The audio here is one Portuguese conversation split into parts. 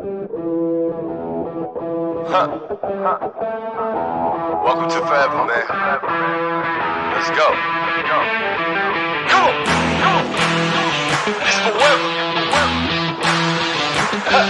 Welcome to Forever, man. Let's go. Come on. It's forever.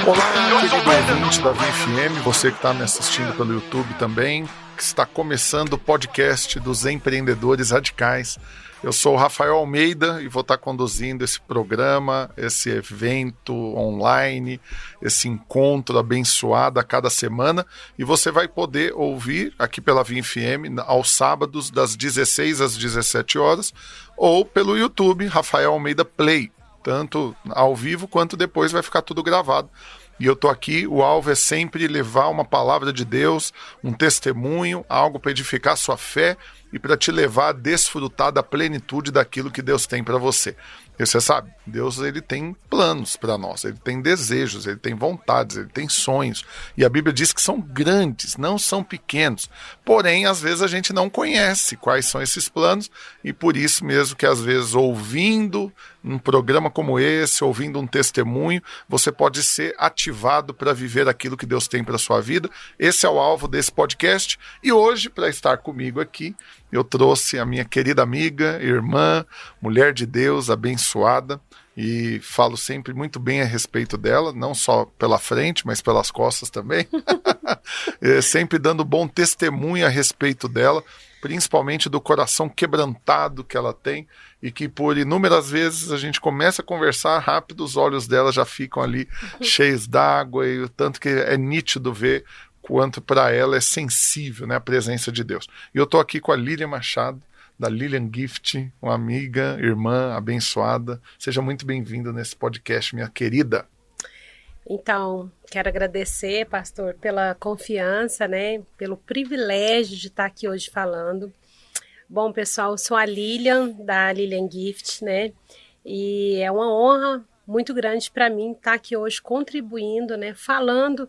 Olá, querido ouvinte da VFM, você que está me assistindo pelo YouTube também, que está começando o podcast dos Empreendedores Radicais. Eu sou o Rafael Almeida e vou estar conduzindo esse programa, esse evento online, esse encontro abençoado a cada semana. E você vai poder ouvir aqui pela VFM aos sábados, das 16 às 17 horas, ou pelo YouTube, Rafael Almeida Play. Tanto ao vivo quanto depois vai ficar tudo gravado. E eu estou aqui, o alvo é sempre levar uma palavra de Deus, um testemunho, algo para edificar sua fé e para te levar a desfrutar da plenitude daquilo que Deus tem para você. E você sabe, Deus ele tem planos para nós, ele tem desejos, ele tem vontades, ele tem sonhos. E a Bíblia diz que são grandes, não são pequenos. Porém, às vezes a gente não conhece quais são esses planos e por isso mesmo que às vezes ouvindo um programa como esse, ouvindo um testemunho, você pode ser ativado para viver aquilo que Deus tem para a sua vida. Esse é o alvo desse podcast. E hoje, para estar comigo aqui, eu trouxe a minha querida amiga, irmã, mulher de Deus, abençoada, e falo sempre muito bem a respeito dela, não só pela frente, mas pelas costas também, sempre dando bom testemunho a respeito dela, principalmente do coração quebrantado que ela tem, e que por inúmeras vezes a gente começa a conversar rápido, os olhos dela já ficam ali cheios d'água, e o tanto que é nítido ver quanto para ela é sensível, né, a presença de Deus. E eu estou aqui com a Lilian Machado, da Lilian Gift, uma amiga, irmã abençoada. Seja muito bem-vinda nesse podcast, minha querida. Então, quero agradecer, pastor, pela confiança, né, pelo privilégio de estar aqui hoje falando. Bom, pessoal, eu sou a Lilian, da Lilian Gift, né, e é uma honra muito grande para mim estar aqui hoje contribuindo, né, falando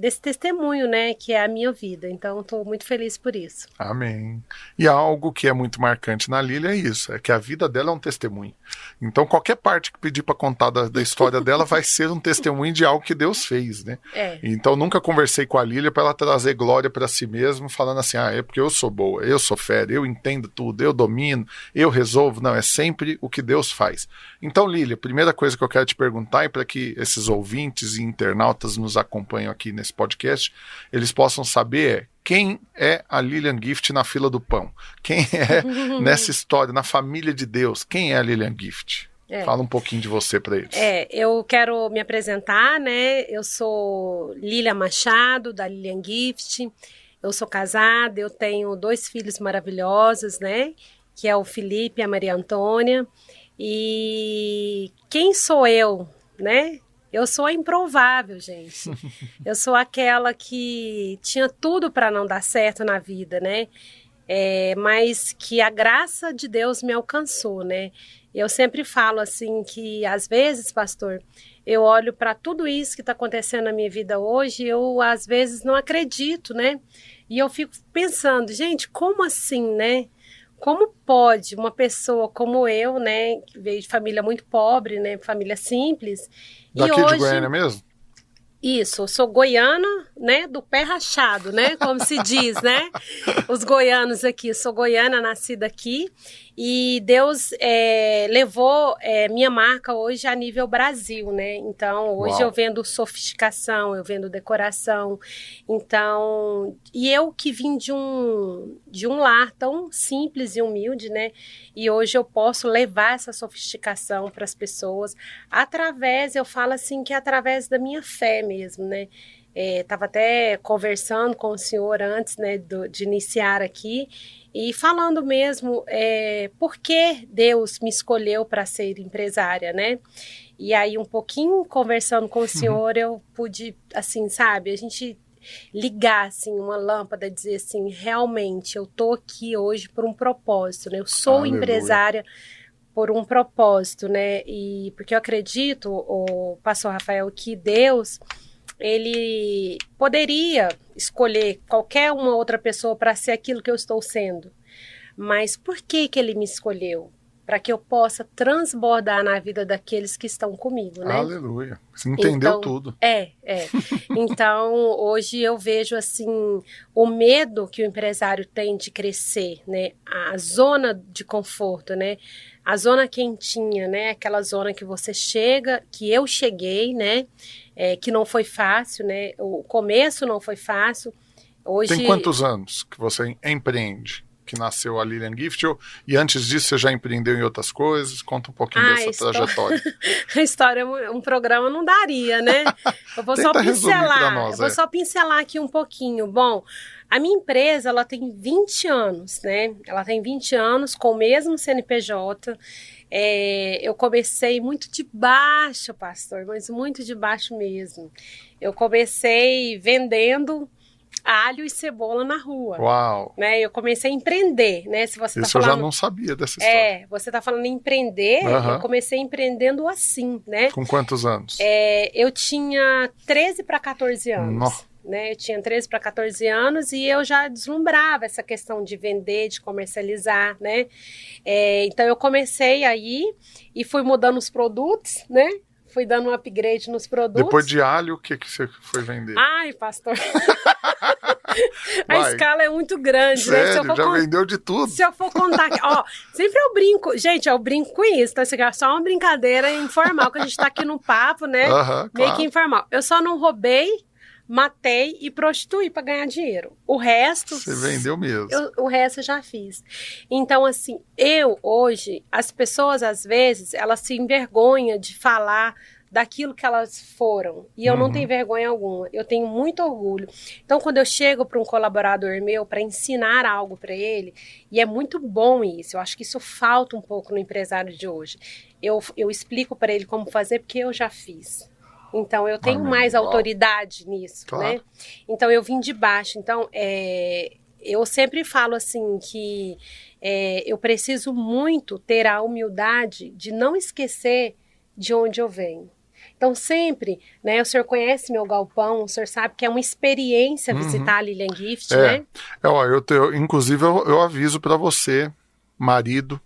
desse testemunho, né, que é a minha vida. Então, estou muito feliz por isso. Amém. E algo que é muito marcante na Lília é isso, é que a vida dela é um testemunho. Então, qualquer parte que pedir para contar da história dela vai ser um testemunho de algo que Deus fez, né? Então, nunca conversei com a Lília para ela trazer glória para si mesma, falando assim, é porque eu sou boa, eu sou fera, eu entendo tudo, eu domino, eu resolvo. Não, é sempre o que Deus faz. Então, Lília, a primeira coisa que eu quero te perguntar é para que esses ouvintes e internautas nos acompanham aqui nesse podcast, eles possam saber quem é a Lilian Gift na fila do pão, quem é nessa história, na família de Deus, quem é a Lilian Gift? Fala um pouquinho de você para eles. Eu quero me apresentar, né? Eu sou Lilian Machado, da Lilian Gift, eu sou casada, eu tenho 2 filhos maravilhosos, né? Que é o Felipe e a Maria Antônia. E quem sou eu, né? Eu sou a improvável, gente. Eu sou aquela que tinha tudo para não dar certo na vida, né? Mas que a graça de Deus me alcançou, né? Eu sempre falo assim que, às vezes, pastor, eu olho para tudo isso que está acontecendo na minha vida hoje, eu, às vezes, não acredito, né? E eu fico pensando, gente, como assim, né? Como pode uma pessoa como eu, né, que veio de família muito pobre, né, família simples, daqui e hoje... de Goiânia mesmo? Isso, eu sou goiana, né, do pé rachado, né, como se diz, né, os goianos aqui, sou goiana, nascida aqui, e Deus levou minha marca hoje a nível Brasil, né, então hoje eu vendo sofisticação, eu vendo decoração, então, e eu que vim de um lar tão simples e humilde, né, e hoje eu posso levar essa sofisticação para as pessoas, eu falo assim que é através da minha fé mesmo, né, estava até conversando com o senhor antes, né, de iniciar aqui, e falando mesmo por que Deus me escolheu para ser empresária, né? E aí um pouquinho conversando com o senhor, eu pude, assim, sabe, a gente ligar, assim, uma lâmpada, dizer assim, realmente, eu tô aqui hoje por um propósito, né? Eu sou Aleluia. Empresária por um propósito, né? E porque eu acredito, o pastor Rafael, que Deus, ele poderia escolher qualquer uma outra pessoa para ser aquilo que eu estou sendo. Mas por que ele me escolheu? para que eu possa transbordar na vida daqueles que estão comigo, né? Aleluia. Você entendeu Então, tudo. Então, hoje eu vejo, assim, o medo que o empresário tem de crescer, né? A zona de conforto, né? A zona quentinha, né? Aquela zona que você chega, que eu cheguei, né? Que não foi fácil, né? O começo não foi fácil. Hoje... Tem quantos anos que você empreende? Que nasceu a Lilian Gift, e antes disso você já empreendeu em outras coisas? Conta um pouquinho dessa trajetória. A história, um programa não daria, né? Eu vou só pincelar, nós, vou só pincelar aqui um pouquinho. Bom, a minha empresa, ela tem 20 anos, né? Ela tem 20 anos com o mesmo CNPJ. Eu comecei muito de baixo, pastor, mas muito de baixo mesmo. Eu comecei vendendo alho e cebola na rua. Uau! Né? Eu comecei a empreender, né? Se você Isso tá falando, eu já não sabia dessa história. Você tá falando em empreender, eu comecei empreendendo assim, né? Com quantos anos? Eu tinha 13 para 14 anos. Nossa. Né? Eu tinha 13 para 14 anos e eu já deslumbrava essa questão de vender, de comercializar, né? Então eu comecei aí e fui mudando os produtos, né? Fui dando um upgrade nos produtos. Depois de alho, o que você foi vender? Ai, pastor. A escala é muito grande. Sério? Né? Se eu for vendeu de tudo? Se eu for contar... sempre eu brinco. Gente, eu brinco com isso. Tá? Isso aqui é só uma brincadeira informal, que a gente tá aqui no papo, né? Meio que informal. Eu só não roubei, matei e prostituí para ganhar dinheiro. O resto... Você vendeu mesmo. O resto eu já fiz. Então, assim, hoje, as pessoas, às vezes, elas se envergonham de falar daquilo que elas foram. E eu não tenho vergonha alguma. Eu tenho muito orgulho. Então, quando eu chego para um colaborador meu para ensinar algo para ele, e é muito bom isso, eu acho que isso falta um pouco no empresário de hoje. Eu explico para ele como fazer, porque eu já fiz. Então, eu tenho mais autoridade nisso, né? Então, eu vim de baixo. Então, eu sempre falo assim que eu preciso muito ter a humildade de não esquecer de onde eu venho. Então, sempre, né? O senhor conhece meu galpão, o senhor sabe que é uma experiência visitar a Lilian Gift, né? Inclusive, eu aviso para você, marido,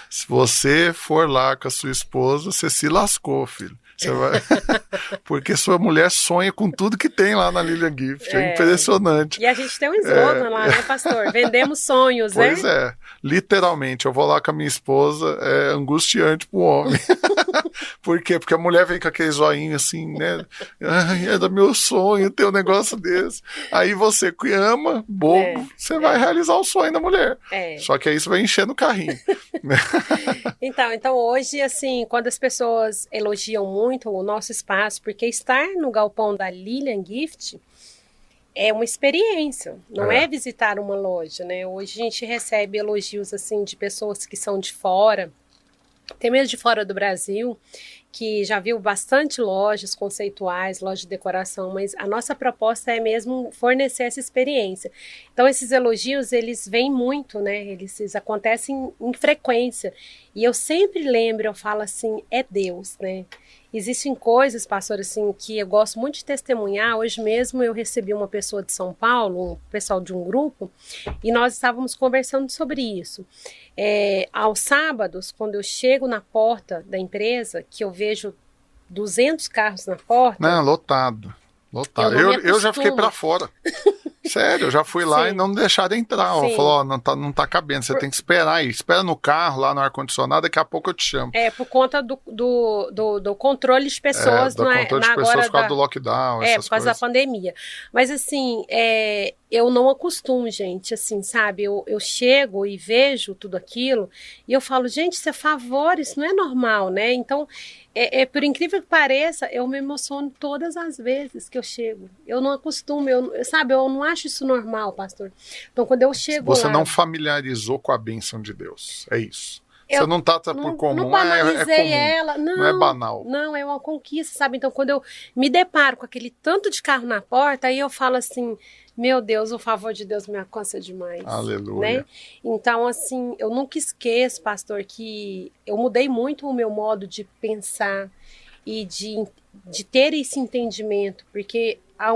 se você for lá com a sua esposa, você se lascou, filho. Você vai... Porque sua mulher sonha com tudo que tem lá na Lilian Gift. É impressionante. E a gente tem um slogan lá, né, pastor? Vendemos sonhos, né? Pois é. Literalmente, eu vou lá com a minha esposa, é angustiante pro homem. Por quê? Porque a mulher vem com aquele zoinho assim, né? Ai, é do meu sonho ter um negócio desse. Aí você que ama, bobo, você vai realizar o sonho da mulher. Só que aí você vai encher no carrinho. Então hoje, assim, quando as pessoas elogiam muito o nosso espaço, porque estar no galpão da Lilian Gift é uma experiência, não é visitar uma loja, né? Hoje a gente recebe elogios, assim, de pessoas que são de fora, até mesmo de fora do Brasil, que já viu bastante lojas conceituais, loja de decoração, mas a nossa proposta é mesmo fornecer essa experiência. Então, esses elogios, eles vêm muito, né? Eles acontecem em frequência. E eu sempre lembro, eu falo assim, é Deus, né? Existem coisas, pastor, assim, que eu gosto muito de testemunhar. Hoje mesmo eu recebi uma pessoa de São Paulo, um pessoal de um grupo, e nós estávamos conversando sobre isso. Aos sábados, quando eu chego na porta da empresa, que eu vejo 200 carros na porta... Não, lotado. Eu já fiquei para fora. Sério, eu já fui lá e não deixaram entrar. Falou, não tá cabendo, você tem que esperar aí. Espera no carro, lá no ar-condicionado, daqui a pouco eu te chamo. Por conta do controle de pessoas. Do controle de pessoas por causa do lockdown, essas por causa da pandemia. Mas assim, eu não acostumo, gente, assim, sabe? Eu chego e vejo tudo aquilo e eu falo, gente, isso é favor, isso não é normal, né? Então, por incrível que pareça, eu me emociono todas as vezes que eu chego. Eu não acostumo, eu não acho isso normal, pastor. Então, quando eu chego Você lá... não familiarizou com a bênção de Deus, é isso. Você não trata por comum, não banalizei comum, ela, não é banal. Não, é uma conquista, sabe? Então, quando eu me deparo com aquele tanto de carro na porta, aí eu falo assim, meu Deus, o favor de Deus me alcança demais. Aleluia. Né? Então, assim, eu nunca esqueço, pastor, que eu mudei muito o meu modo de pensar e de ter esse entendimento, porque há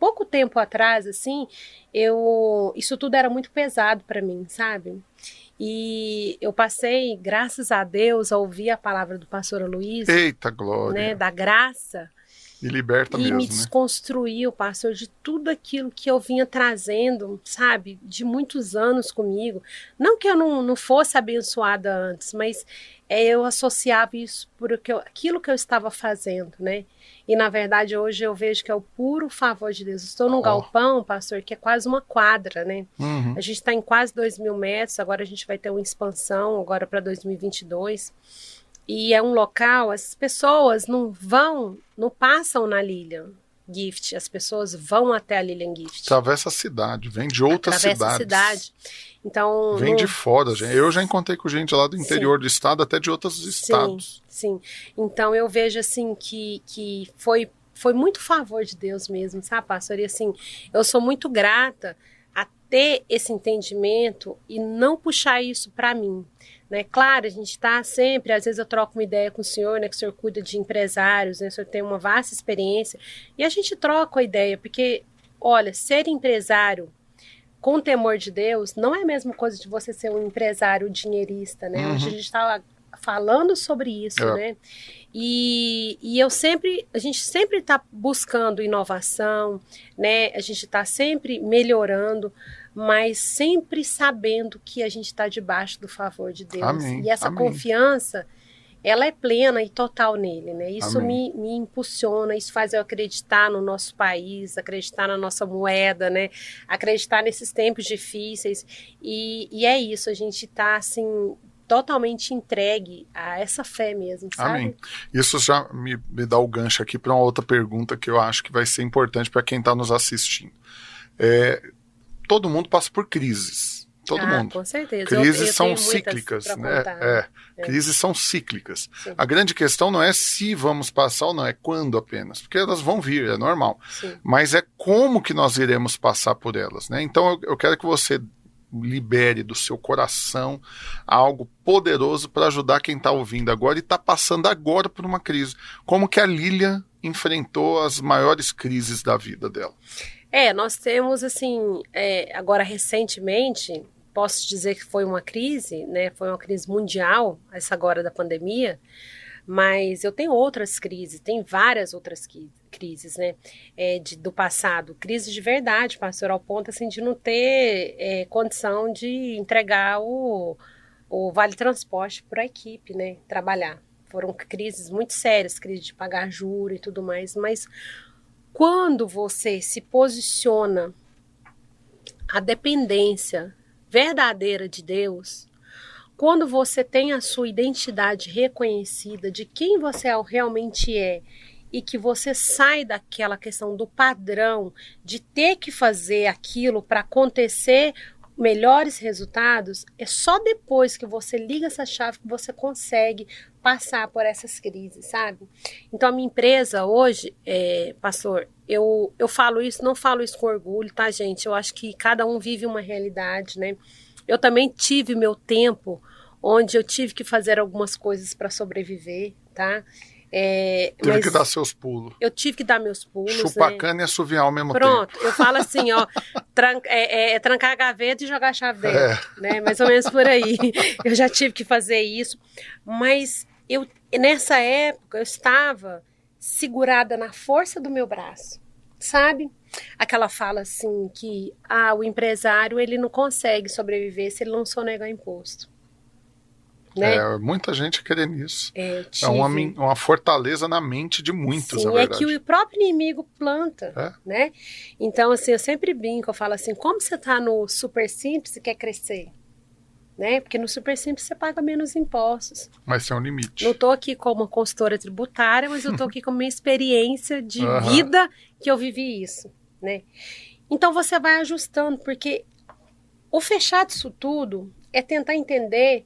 pouco tempo atrás, assim, isso tudo era muito pesado para mim, sabe? E eu passei, graças a Deus, a ouvir a palavra do pastor Aloysio, Eita glória. né, da graça, E liberta e mesmo, me né? desconstruiu, pastor, de tudo aquilo que eu vinha trazendo, sabe, de muitos anos comigo. Não que eu não fosse abençoada antes, mas eu associava isso por aquilo que eu estava fazendo, né? E na verdade hoje eu vejo que é o puro favor de Deus. Estou num galpão, pastor, que é quase uma quadra, né? Uhum. A gente está em quase 2.000 metros, agora a gente vai ter uma expansão agora para 2022. E é um local, as pessoas não passam na Lilian Gift, as pessoas vão até a Lilian Gift. Atravessa a cidade, vem de outras Atravessa a cidades. cidade. Então, Vem de fora, gente. Eu já encontrei com gente lá do interior do estado, até de outros estados. Sim. Então eu vejo assim que foi muito favor de Deus mesmo, sabe, pastor? E assim, eu sou muito grata a ter esse entendimento e não puxar isso para mim. Né? Claro, a gente está sempre, às vezes eu troco uma ideia com o senhor, né, que o senhor cuida de empresários, né, o senhor tem uma vasta experiência, e a gente troca a ideia, porque, olha, ser empresário com temor de Deus não é a mesma coisa de você ser um empresário dinheirista, né? Hoje a gente está falando sobre isso, né? E a gente sempre está buscando inovação, né? A gente está sempre melhorando, mas sempre sabendo que a gente está debaixo do favor de Deus. Amém, e essa amém. confiança, ela é plena e total nele, né? Isso Amém. me impulsiona, isso faz eu acreditar no nosso país, acreditar na nossa moeda, né? Acreditar nesses tempos difíceis. E é isso, a gente está assim totalmente entregue a essa fé mesmo, sabe? Amém. Isso já me dá o gancho aqui para uma outra pergunta que eu acho que vai ser importante para quem está nos assistindo. Todo mundo passa por crises. Todo mundo. Com certeza. Crises eu são tenho muitas cíclicas, pra né? contar. Crises são cíclicas. Sim. A grande questão não é se vamos passar ou não, é quando apenas, porque elas vão vir, é normal. Sim. Mas é como que nós iremos passar por elas, né? Então eu quero que você libere do seu coração algo poderoso para ajudar quem está ouvindo agora e está passando agora por uma crise. Como que a Lilian enfrentou as maiores crises da vida dela? Nós temos, assim, agora recentemente, posso dizer que foi uma crise, né? Foi uma crise mundial, essa agora da pandemia, mas eu tenho outras crises, tem várias outras crises, né? Do passado, crises de verdade, pastor, ao ponto, assim, de não ter condição de entregar o vale transporte para a equipe, né? Trabalhar. Foram crises muito sérias, crise de pagar juros e tudo mais, mas quando você se posiciona a dependência verdadeira de Deus, quando você tem a sua identidade reconhecida de quem você realmente é e que você sai daquela questão do padrão de ter que fazer aquilo para acontecer melhores resultados, é só depois que você liga essa chave que você consegue passar por essas crises, sabe? Então a minha empresa hoje, pastor, eu falo isso, não falo isso com orgulho, tá, gente? Eu acho que cada um vive uma realidade, né? Eu também tive meu tempo onde eu tive que fazer algumas coisas para sobreviver, tá? Teve que dar seus pulos. Eu tive que dar meus pulos, Chupar né? cana e assoviar ao mesmo Pronto, tempo. eu falo assim, ó, trancar a gaveta e jogar a chave dentro, né? Mais ou menos por aí. Eu já tive que fazer isso, mas nessa época eu estava segurada na força do meu braço, sabe? Aquela fala assim que o empresário ele não consegue sobreviver se ele não sonegar imposto. Né? Muita gente querendo isso. É uma fortaleza na mente de muitos, Sim, na verdade. É que o próprio inimigo planta, né? Então, assim, eu sempre brinco, eu falo assim, como você tá no super simples e quer crescer? Né? Porque no super simples você paga menos impostos. Mas tem um limite. Não tô aqui como consultora tributária, mas eu tô aqui com a minha experiência de vida que eu vivi isso, né? Então você vai ajustando, porque o fechar disso tudo é tentar entender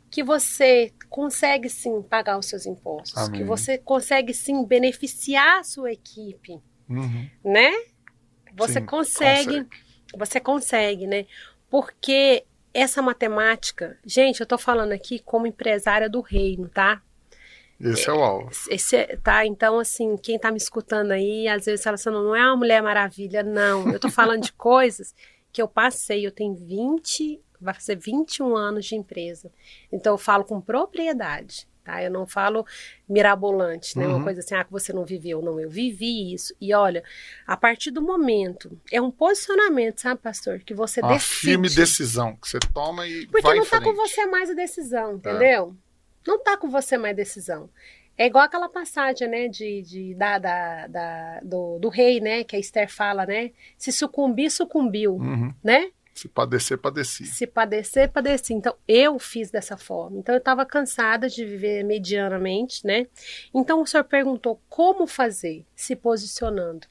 que você consegue sim pagar os seus impostos, Amém. Que você consegue sim beneficiar a sua equipe, né? Você consegue, né? Porque essa matemática, gente, eu tô falando aqui como empresária do reino, tá? Esse é o alvo. Tá, então, assim, quem tá me escutando aí, às vezes fala assim, não é uma Mulher Maravilha, não. Eu tô falando de coisas que eu passei, eu tenho vai fazer 21 anos de empresa. Então, eu falo com propriedade, tá? Eu não falo mirabolante, né? Uma coisa assim, que você não viveu. Não, eu vivi isso. E olha, a partir do momento, é um posicionamento, sabe, pastor? Que você Uma decide. firme decisão que você toma e Porque vai não em tá com frente. você mais a decisão, entendeu? Não tá com você mais decisão. É igual aquela passagem, né, do rei, né, que a Esther fala, né? Se sucumbir, sucumbiu, né? Se padecer, padeci. Se padecer, padeci. Então, eu fiz dessa forma. Então, eu estava cansada de viver medianamente, né? Então, o senhor perguntou como fazer, se posicionando.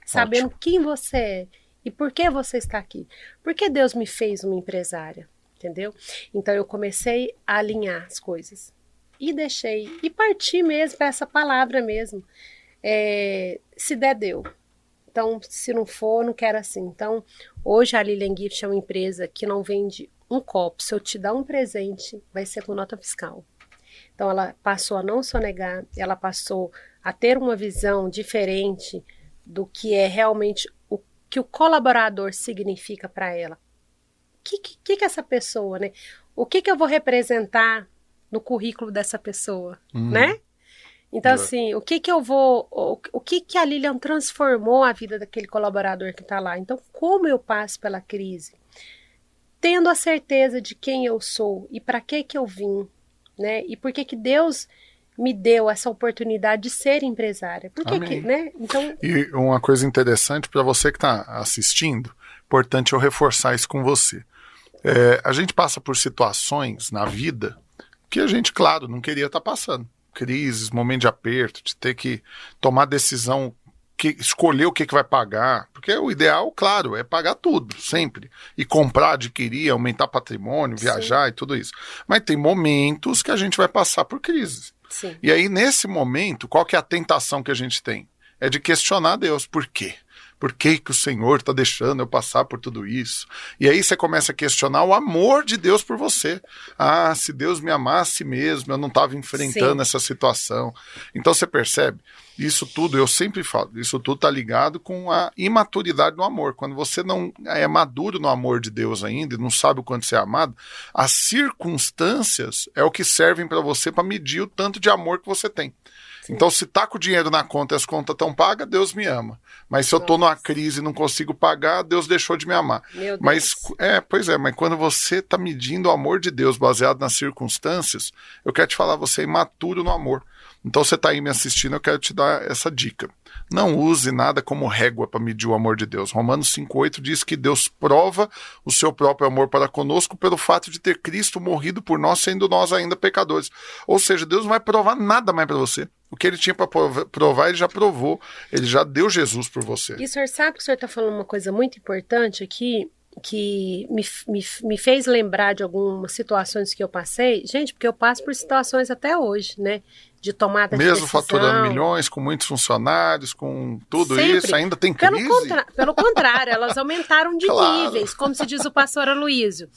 Sabendo quem você é e por que você está aqui. Porque Deus me fez uma empresária, entendeu? Então, eu comecei a alinhar as coisas. E deixei, e parti mesmo para essa palavra mesmo. Se der, deu. Então, se não for, não quero assim. Então, hoje a Lilian Gift é uma empresa que não vende um copo. Se eu te dar um presente, vai ser com nota fiscal. Então, ela passou a não sonegar, ela passou a ter uma visão diferente do que é realmente o que o colaborador significa para ela. O que essa pessoa, né? O que eu vou representar no currículo dessa pessoa, né? Então, assim, o que a Lilian transformou a vida daquele colaborador que está lá? Então, como eu passo pela crise? Tendo a certeza de quem eu sou e para que eu vim, né? E por que Deus me deu essa oportunidade de ser empresária? Por que, né? Então... E uma coisa interessante para você que está assistindo, importante eu reforçar isso com você. A gente passa por situações na vida que a gente, claro, não queria estar passando. Crises, momento de aperto, de ter que tomar decisão, escolher o que vai pagar, porque o ideal, claro, é pagar tudo, sempre, e comprar, adquirir, aumentar patrimônio, viajar e tudo isso. Mas tem momentos que a gente vai passar por crises. Sim. E aí, nesse momento, qual que é a tentação que a gente tem? É de questionar Deus, por quê? Por que o Senhor está deixando eu passar por tudo isso? E aí você começa a questionar o amor de Deus por você. Se Deus me amasse mesmo, eu não estava enfrentando essa situação. Então você percebe, isso tudo, eu sempre falo, isso tudo está ligado com a imaturidade no amor. Quando você não é maduro no amor de Deus ainda, e não sabe o quanto você é amado, as circunstâncias é o que servem para você para medir o tanto de amor que você tem. Então, se tá com o dinheiro na conta e as contas estão pagas, Deus me ama. Mas se eu tô numa crise e não consigo pagar, Deus deixou de me amar. Meu Deus. Mas quando você tá medindo o amor de Deus baseado nas circunstâncias, eu quero te falar, você é imaturo no amor. Então, você tá aí me assistindo, eu quero te dar essa dica. Não use nada como régua para medir o amor de Deus. Romanos 5,8 diz que Deus prova o seu próprio amor para conosco pelo fato de ter Cristo morrido por nós, sendo nós ainda pecadores. Ou seja, Deus não vai provar nada mais para você. O que ele tinha para provar, ele já provou. Ele já deu Jesus por você. E o senhor sabe que o senhor está falando uma coisa muito importante aqui, que me fez lembrar de algumas situações que eu passei. Gente, porque eu passo por situações até hoje, né? De tomada de decisão. Mesmo faturando milhões, com muitos funcionários, com tudo Sempre. isso, ainda tem crise? Pelo contrário, elas aumentaram de Claro. níveis, como se diz o pastor Aloysio.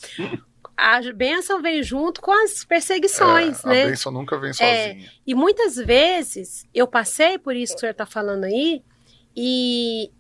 A bênção veio junto com as perseguições, né? A bênção nunca vem sozinha. E muitas vezes eu passei por isso que o senhor está falando aí, e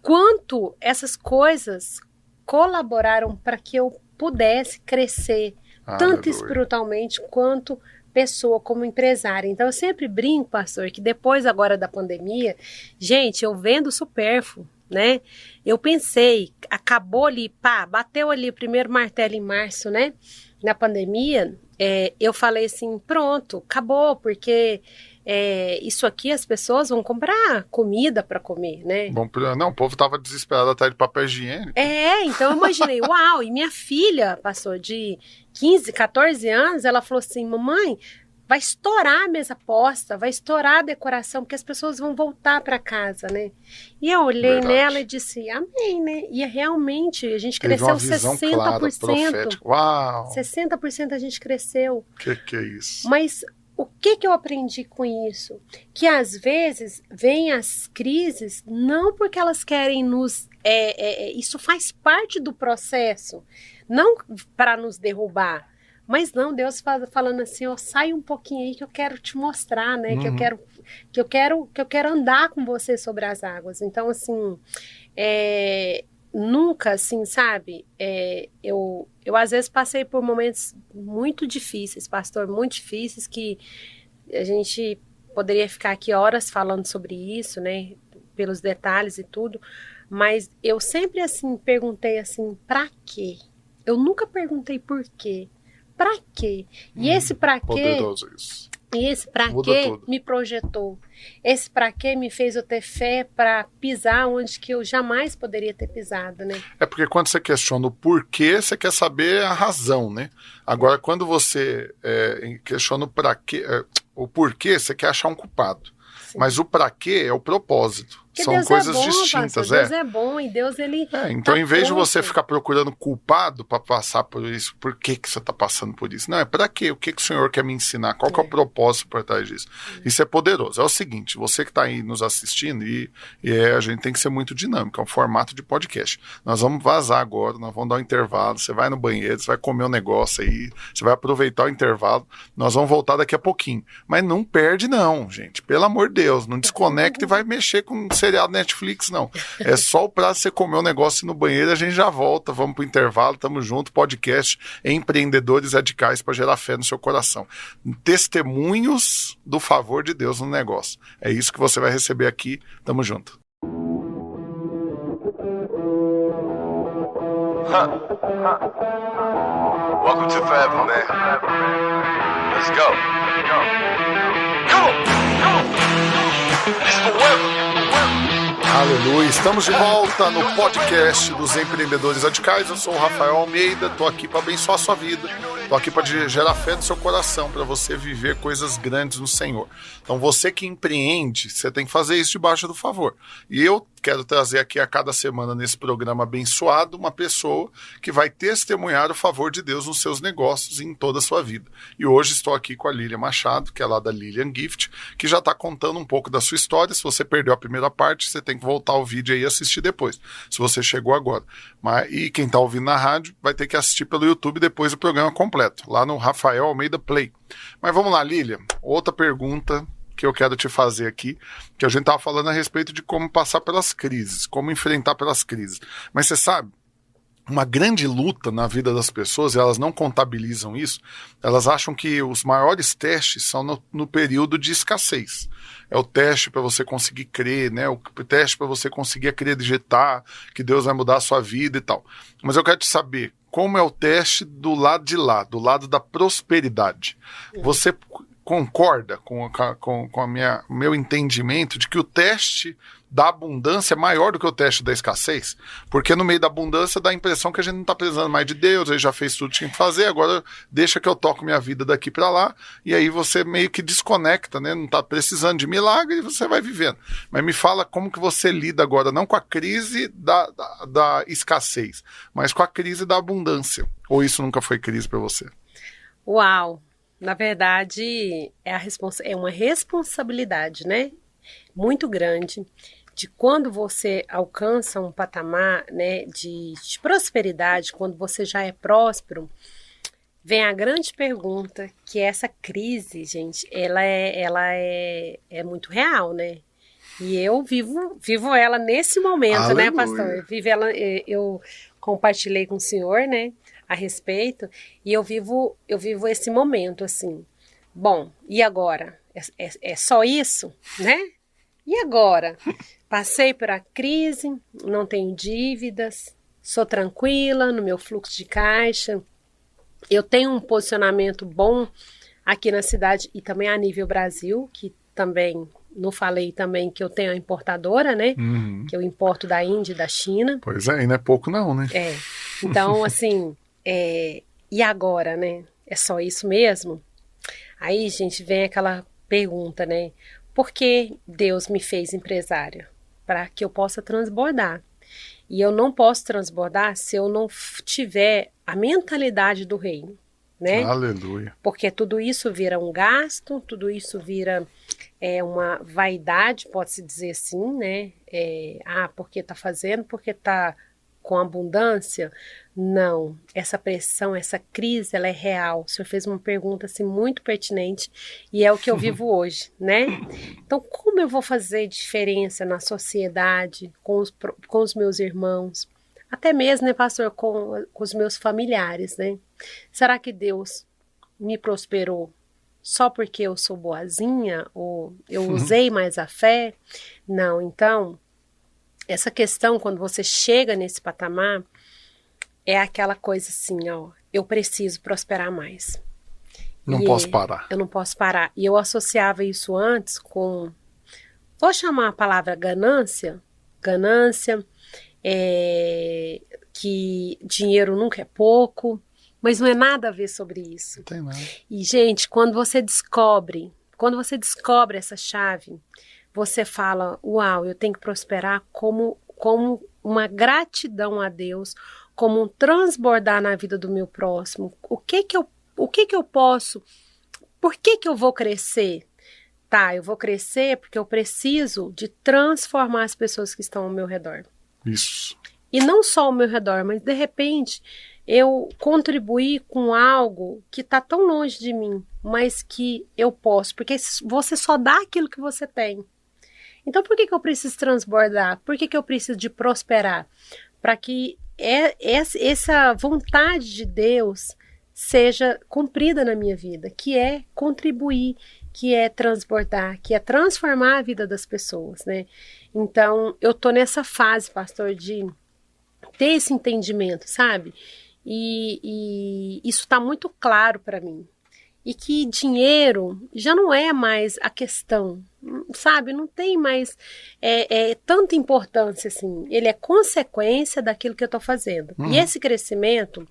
quanto essas coisas colaboraram para que eu pudesse crescer, tanto espiritualmente quanto pessoa, como empresária. Então eu sempre brinco, pastor, que depois agora da pandemia, gente, eu vendo supérfluo, né? Eu pensei, acabou ali, bateu ali o primeiro martelo em março, né? Na pandemia, eu falei assim, pronto, acabou, porque isso aqui as pessoas vão comprar comida para comer, né? Bom, não, o povo tava desesperado até de papel higiênico. Então eu imaginei, uau, e minha filha passou de 15, 14 anos, ela falou assim, mamãe, vai estourar a mesa posta, vai estourar a decoração, porque as pessoas vão voltar para casa, né? E eu olhei nela e disse, amém, né? E realmente a gente cresceu 60%. Clara, profética. Uau! 60% a gente cresceu. Que é isso? Mas o que eu aprendi com isso? Que às vezes vêm as crises não porque elas querem nos... isso faz parte do processo, não para nos derrubar, Mas não, Deus falando assim, ó, sai um pouquinho aí que eu quero te mostrar, né? Que eu quero andar com você sobre as águas. Então, assim, nunca, assim, sabe? Eu às vezes passei por momentos muito difíceis, pastor, muito difíceis, que a gente poderia ficar aqui horas falando sobre isso, né? Pelos detalhes e tudo. Mas eu sempre, assim, perguntei assim, pra quê? Eu nunca perguntei por quê. Pra quê? E esse pra quê... Poderoso isso. E esse pra Muda quê tudo. me projetou. Esse pra quê me fez eu ter fé para pisar onde que eu jamais poderia ter pisado, né? É porque quando você questiona o porquê, você quer saber a razão, né? Agora, quando você questiona o porquê, você quer achar um culpado. Sim. Mas o pra quê é o propósito. Porque São Deus coisas é bom, distintas, pastor, Deus é bom e Deus, ele então, tá em vez de pronto. você ficar procurando culpado para passar por isso, por que você está passando por isso? Não, é para quê? O que o Senhor quer me ensinar? Qual que é o propósito por trás disso? Isso é poderoso. É o seguinte, você que está aí nos assistindo, a gente tem que ser muito dinâmico, é um formato de podcast. Nós vamos vazar agora, nós vamos dar um intervalo, você vai no banheiro, você vai comer um negócio aí, você vai aproveitar o intervalo, nós vamos voltar daqui a pouquinho. Mas não perde não, gente, pelo amor de Deus, não desconecta e vai mexer com um seriado Netflix, não. É só o prazo você comer um negócio no banheiro, a gente já volta, vamos pro intervalo, tamo junto, podcast Empreendedores Radicais para gerar fé no seu coração. Testemunhos do favor de Deus no negócio. É isso que você vai receber aqui, tamo junto. Welcome to Forever, man. Let's go. Come on. This is forever. Aleluia, estamos de volta no podcast dos Empreendedores Radicais. Eu sou o Rafael Almeida, estou aqui para abençoar a sua vida, estou aqui para gerar fé no seu coração, para você viver coisas grandes no Senhor. Então você que empreende, você tem que fazer isso debaixo do favor. E eu quero trazer aqui a cada semana nesse programa abençoado uma pessoa que vai testemunhar o favor de Deus nos seus negócios e em toda a sua vida. E hoje estou aqui com a Lilian Machado, que é lá da Lilian Gift, que já está contando um pouco da sua história. Se você perdeu a primeira parte, você tem que voltar ao vídeo aí e assistir depois, se você chegou agora. E quem está ouvindo na rádio vai ter que assistir pelo YouTube depois do programa completo, lá no Rafael Almeida Play. Mas vamos lá, Lilian, outra pergunta que eu quero te fazer aqui, que a gente estava falando a respeito de como passar pelas crises, como enfrentar pelas crises. Mas você sabe, uma grande luta na vida das pessoas, e elas não contabilizam isso, elas acham que os maiores testes são no período de escassez. É o teste para você conseguir crer, né? O teste para você conseguir acreditar que Deus vai mudar a sua vida e tal. Mas eu quero te saber, como é o teste do lado de lá, do lado da prosperidade? Você concorda com o meu entendimento de que o teste da abundância é maior do que o teste da escassez? Porque no meio da abundância dá a impressão que a gente não está precisando mais de Deus, ele já fez tudo que tinha que fazer, agora deixa que eu toco minha vida daqui para lá, e aí você meio que desconecta, né? Não está precisando de milagre e você vai vivendo. Mas me fala como que você lida agora, não com a crise da escassez, mas com a crise da abundância. Ou isso nunca foi crise para você? Uau! Na verdade, é uma responsabilidade, né? Muito grande, de quando você alcança um patamar, né, de prosperidade, quando você já é próspero, vem a grande pergunta, que essa crise, gente, ela é muito real, né? E eu vivo ela nesse momento, Aleluia. né, pastor? Eu compartilhei com o senhor, né, a respeito, e eu vivo esse momento, assim. Bom, e agora? É só isso, né? E agora? Passei por a crise, não tenho dívidas, sou tranquila no meu fluxo de caixa, eu tenho um posicionamento bom aqui na cidade e também a nível Brasil, que também, não falei também que eu tenho a importadora, né? Uhum. Que eu importo da Índia e da China. Pois é, e não é pouco não, né? Então, assim, e agora, né? É só isso mesmo? Aí, gente, vem aquela pergunta, né? Por que Deus me fez empresária? Para que eu possa transbordar. E eu não posso transbordar se eu não tiver a mentalidade do reino, né? Aleluia. Porque tudo isso vira um gasto, tudo isso vira uma vaidade, pode-se dizer assim, né? Porque tá fazendo, porque tá com abundância? Não, essa pressão, essa crise, ela é real. O senhor fez uma pergunta assim muito pertinente e é o que eu vivo hoje, né? Então, como eu vou fazer diferença na sociedade, com os meus irmãos, até mesmo, né, pastor, com os meus familiares, né? Será que Deus me prosperou só porque eu sou boazinha ou eu usei mais a fé? Não, então, essa questão, quando você chega nesse patamar, é aquela coisa assim, ó, eu preciso prosperar mais. Não posso parar. Eu não posso parar. E eu associava isso antes com, vou chamar a palavra ganância, que dinheiro nunca é pouco, mas não é nada a ver sobre isso. Não tem nada. E, gente, quando você descobre essa chave, você fala, uau, eu tenho que prosperar como uma gratidão a Deus, como um transbordar na vida do meu próximo. O que que eu posso, por que eu vou crescer? Tá, eu vou crescer porque eu preciso de transformar as pessoas que estão ao meu redor. Isso. E não só ao meu redor, mas de repente eu contribuir com algo que está tão longe de mim, mas que eu posso, porque você só dá aquilo que você tem. Então por que eu preciso transbordar? Por que eu preciso de prosperar? Para que essa vontade de Deus seja cumprida na minha vida, que é contribuir, que é transbordar, que é transformar a vida das pessoas, né? Então, eu tô nessa fase, pastor, de ter esse entendimento, sabe? E isso tá muito claro para mim. E que dinheiro já não é mais a questão, sabe? Não tem mais tanta importância assim. Ele é consequência daquilo que eu tô fazendo. E esse crescimento,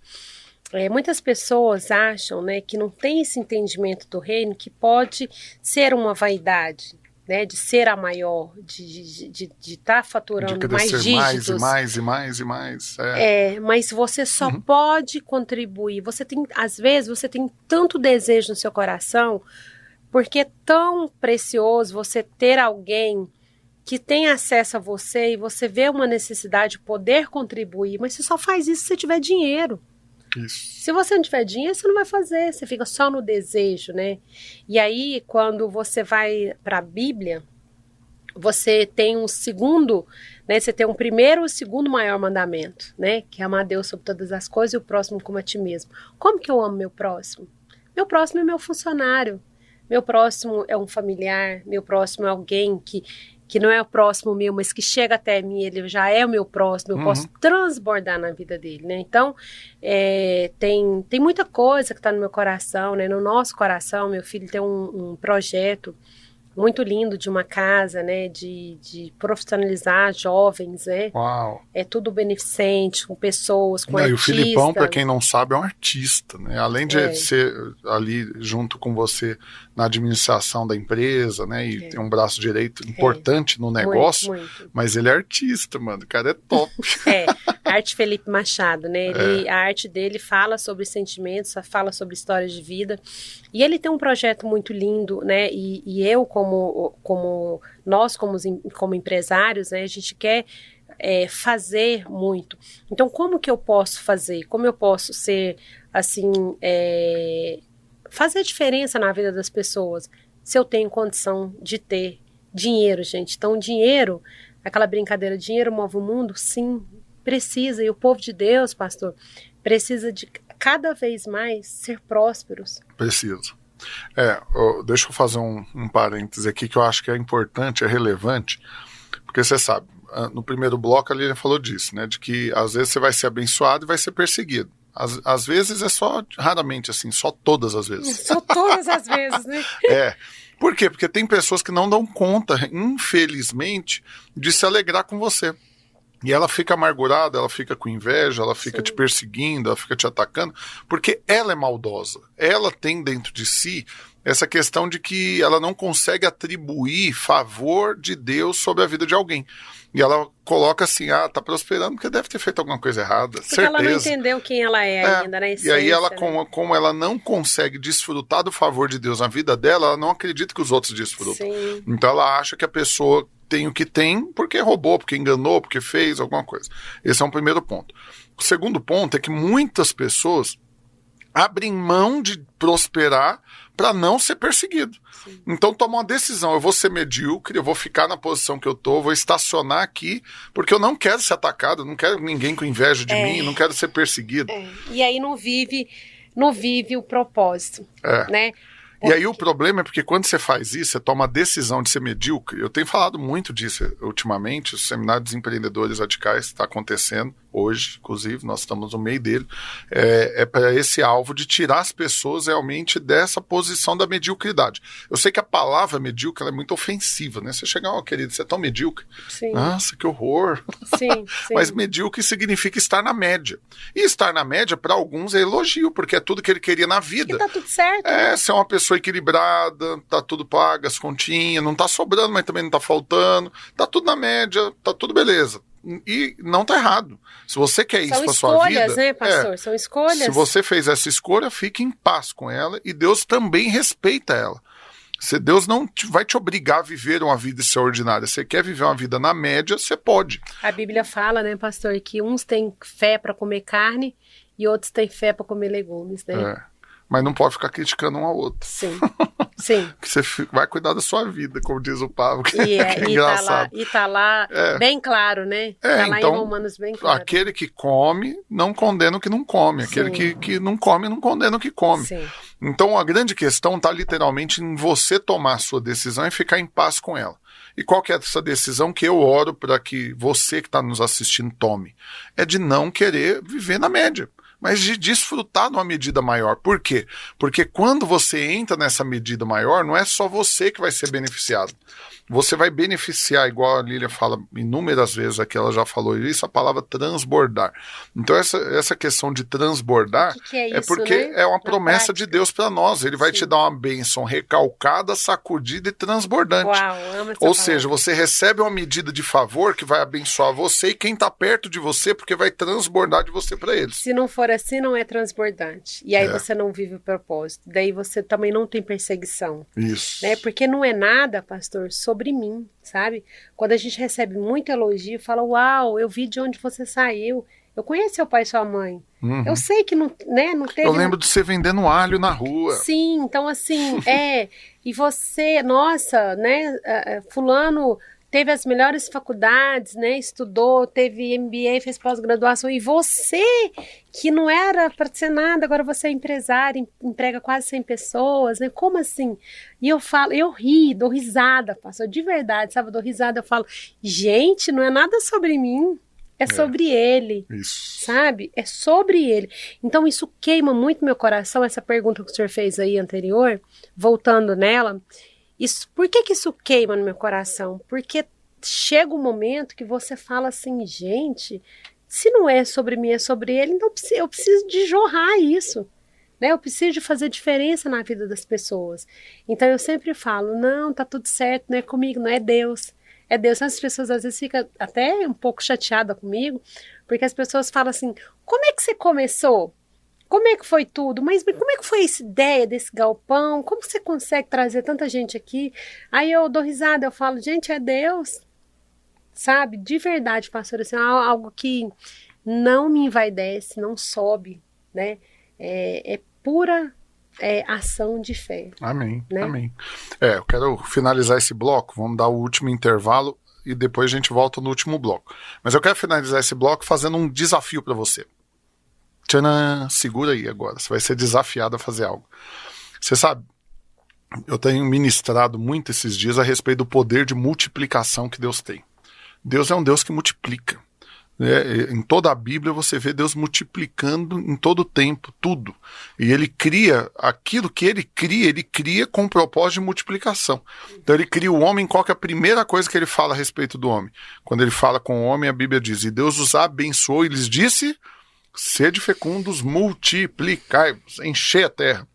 muitas pessoas acham, né, que não tem esse entendimento do reino, que pode ser uma vaidade, né, de ser a maior, de estar faturando mais dígitos. mais. Mas você só pode contribuir. Às vezes, você tem tanto desejo no seu coração, porque é tão precioso você ter alguém que tem acesso a você e você vê uma necessidade de poder contribuir, mas você só faz isso se você tiver dinheiro. Isso. Se você não tiver dinheiro, você não vai fazer, você fica só no desejo, né? E aí, quando você vai para a Bíblia, você tem um segundo, né? Você tem um primeiro e o segundo maior mandamento, né? Que é amar a Deus sobre todas as coisas e o próximo como a ti mesmo. Como que eu amo meu próximo? Meu próximo é meu funcionário, meu próximo é um familiar, meu próximo é alguém que não é o próximo meu, mas que chega até mim, ele já é o meu próximo, eu posso transbordar na vida dele, né? Então, tem muita coisa que está no meu coração, né? No nosso coração, meu filho tem um projeto muito lindo de uma casa, né? De profissionalizar jovens, né? Uau. É tudo beneficente, com pessoas, com artistas. E o Filipão, para quem não sabe, é um artista, né? Além de ser ali junto com você na administração da empresa, né? E tem um braço direito importante no negócio, muito. Mas ele é artista, mano. O cara é top. Arte Felipe Machado, né? A arte dele fala sobre sentimentos, fala sobre histórias de vida. E ele tem um projeto muito lindo, né? E eu, nós como empresários, né? A gente quer fazer muito. Então, como que eu posso fazer? Como eu posso ser, assim, fazer diferença na vida das pessoas se eu tenho condição de ter dinheiro, gente? Então, dinheiro, aquela brincadeira, dinheiro move o mundo? Sim, precisa. E o povo de Deus, pastor, precisa de cada vez mais ser prósperos. Precisa. Deixa eu fazer um parêntese aqui que eu acho que é importante, é relevante, porque você sabe, no primeiro bloco ali ele falou disso, né, de que às vezes você vai ser abençoado e vai ser perseguido. Às vezes é só, raramente assim, só todas as vezes. Só todas as vezes, né? Por quê? Porque tem pessoas que não dão conta, infelizmente, de se alegrar com você. E ela fica amargurada, ela fica com inveja, ela fica te perseguindo, ela fica te atacando, porque ela é maldosa. Ela tem dentro de si essa questão de que ela não consegue atribuir favor de Deus sobre a vida de alguém. E ela coloca assim, tá prosperando porque deve ter feito alguma coisa errada, porque certeza. Ela não entendeu quem ela é ainda, na essência. E aí ela, né? como ela não consegue desfrutar do favor de Deus na vida dela, ela não acredita que os outros desfrutam. Sim. Então ela acha que a pessoa tem o que tem porque roubou, porque enganou, porque fez alguma coisa. Esse é um primeiro ponto. O segundo ponto é que muitas pessoas abrem mão de prosperar para não ser perseguido. Sim. Então toma uma decisão, eu vou ser medíocre, eu vou ficar na posição que eu tô, vou estacionar aqui, porque eu não quero ser atacado, não quero ninguém com inveja de mim, não quero ser perseguido. E aí não vive o propósito, né? E aí o problema é porque quando você faz isso, você toma a decisão de ser medíocre. Eu tenho falado muito disso ultimamente, o Seminário dos Empreendedores Radicais está acontecendo hoje, inclusive, nós estamos no meio dele, é para esse alvo de tirar as pessoas realmente dessa posição da mediocridade. Eu sei que a palavra medíocre ela é muito ofensiva, né? Você chega, querido, você é tão medíocre. Sim. Nossa, que horror. Sim. Mas medíocre significa estar na média. E estar na média, para alguns, é elogio, porque é tudo que ele queria na vida. E tá tudo certo. Ser uma pessoa equilibrada, tá tudo pago, as continhas, não tá sobrando, mas também não tá faltando, tá tudo na média, tá tudo beleza. E não tá errado. Se você quer isso pra sua vida... São escolhas, né, pastor? São escolhas. Se você fez essa escolha, fique em paz com ela e Deus também respeita ela. Deus não vai te obrigar a viver uma vida extraordinária. Você quer viver uma vida na média, você pode. A Bíblia fala, né, pastor, que uns têm fé para comer carne e outros têm fé para comer legumes, né? Mas não pode ficar criticando um ao outro. Sim. Que você vai cuidar da sua vida, como diz o Pablo. Que é engraçado. Tá lá bem claro, né? Tá lá então, em Romanos bem claro. Aquele que come, não condena o que não come. Aquele que não come, não condena o que come. Sim. Então a grande questão está literalmente em você tomar a sua decisão e ficar em paz com ela. E qual que é essa decisão que eu oro para que você que está nos assistindo tome? É de não querer viver na média, mas de desfrutar numa medida maior. Por quê? Porque quando você entra nessa medida maior, não é só você que vai ser beneficiado. Você vai beneficiar, igual a Lília fala inúmeras vezes aqui, ela já falou isso, a palavra transbordar. Então essa questão de transbordar que é isso, porque né? é uma promessa de Deus para nós. Ele vai te dar uma bênção recalcada, sacudida e transbordante. Uau, amo essa Ou palavra. seja, você recebe uma medida de favor que vai abençoar você e quem está perto de você, porque vai transbordar de você para eles. Se não for assim, não é transbordante. E aí você não vive o propósito. Daí você também não tem perseguição. Isso. Né? Porque não é nada, pastor, sobre mim, sabe? Quando a gente recebe muito elogio, fala, uau, eu vi de onde você saiu. Eu conheço seu pai e sua mãe. Uhum. Eu sei que não teve... Eu lembro de você vendendo alho na rua. Sim, então assim, e você, nossa, né, fulano teve as melhores faculdades, né, estudou, teve MBA, fez pós-graduação, e você, que não era para ser nada, agora você é empresário, emprega quase 100 pessoas, né, como assim? E eu falo, eu ri, dou risada, pastor, de verdade, sabe, eu dou risada, eu falo, gente, não é nada sobre mim, é sobre ele, isso. Sabe? É sobre ele. Então isso queima muito meu coração, essa pergunta que o senhor fez aí anterior, voltando nela, por que isso queima no meu coração? Porque chega um momento que você fala assim, gente, se não é sobre mim, é sobre ele, então eu preciso de jorrar isso, né? Eu preciso de fazer diferença na vida das pessoas. Então eu sempre falo, não, tá tudo certo, não é comigo, não é Deus. É Deus. As pessoas às vezes ficam até um pouco chateadas comigo, porque as pessoas falam assim, como é que você começou? Como é que foi tudo? Mas como é que foi essa ideia desse galpão? Como você consegue trazer tanta gente aqui? Aí eu dou risada, eu falo, gente, é Deus. Sabe? De verdade, pastor, assim, é algo que não me envaidece, não sobe, né? É pura ação de fé. Amém, né? Amém. Eu quero finalizar esse bloco, vamos dar o último intervalo e depois a gente volta no último bloco. Mas eu quero finalizar esse bloco fazendo um desafio para você. Tcharam, segura aí agora, você vai ser desafiado a fazer algo. Você sabe, eu tenho ministrado muito esses dias a respeito do poder de multiplicação que Deus tem. Deus é um Deus que multiplica. Em toda a Bíblia você vê Deus multiplicando em todo o tempo, tudo. E ele cria aquilo que ele cria com o propósito de multiplicação. Então ele cria o homem, qual que é a primeira coisa que ele fala a respeito do homem? Quando ele fala com o homem, a Bíblia diz, e Deus os abençoou e lhes disse... Sede fecundos, multiplicai-vos, encher a terra.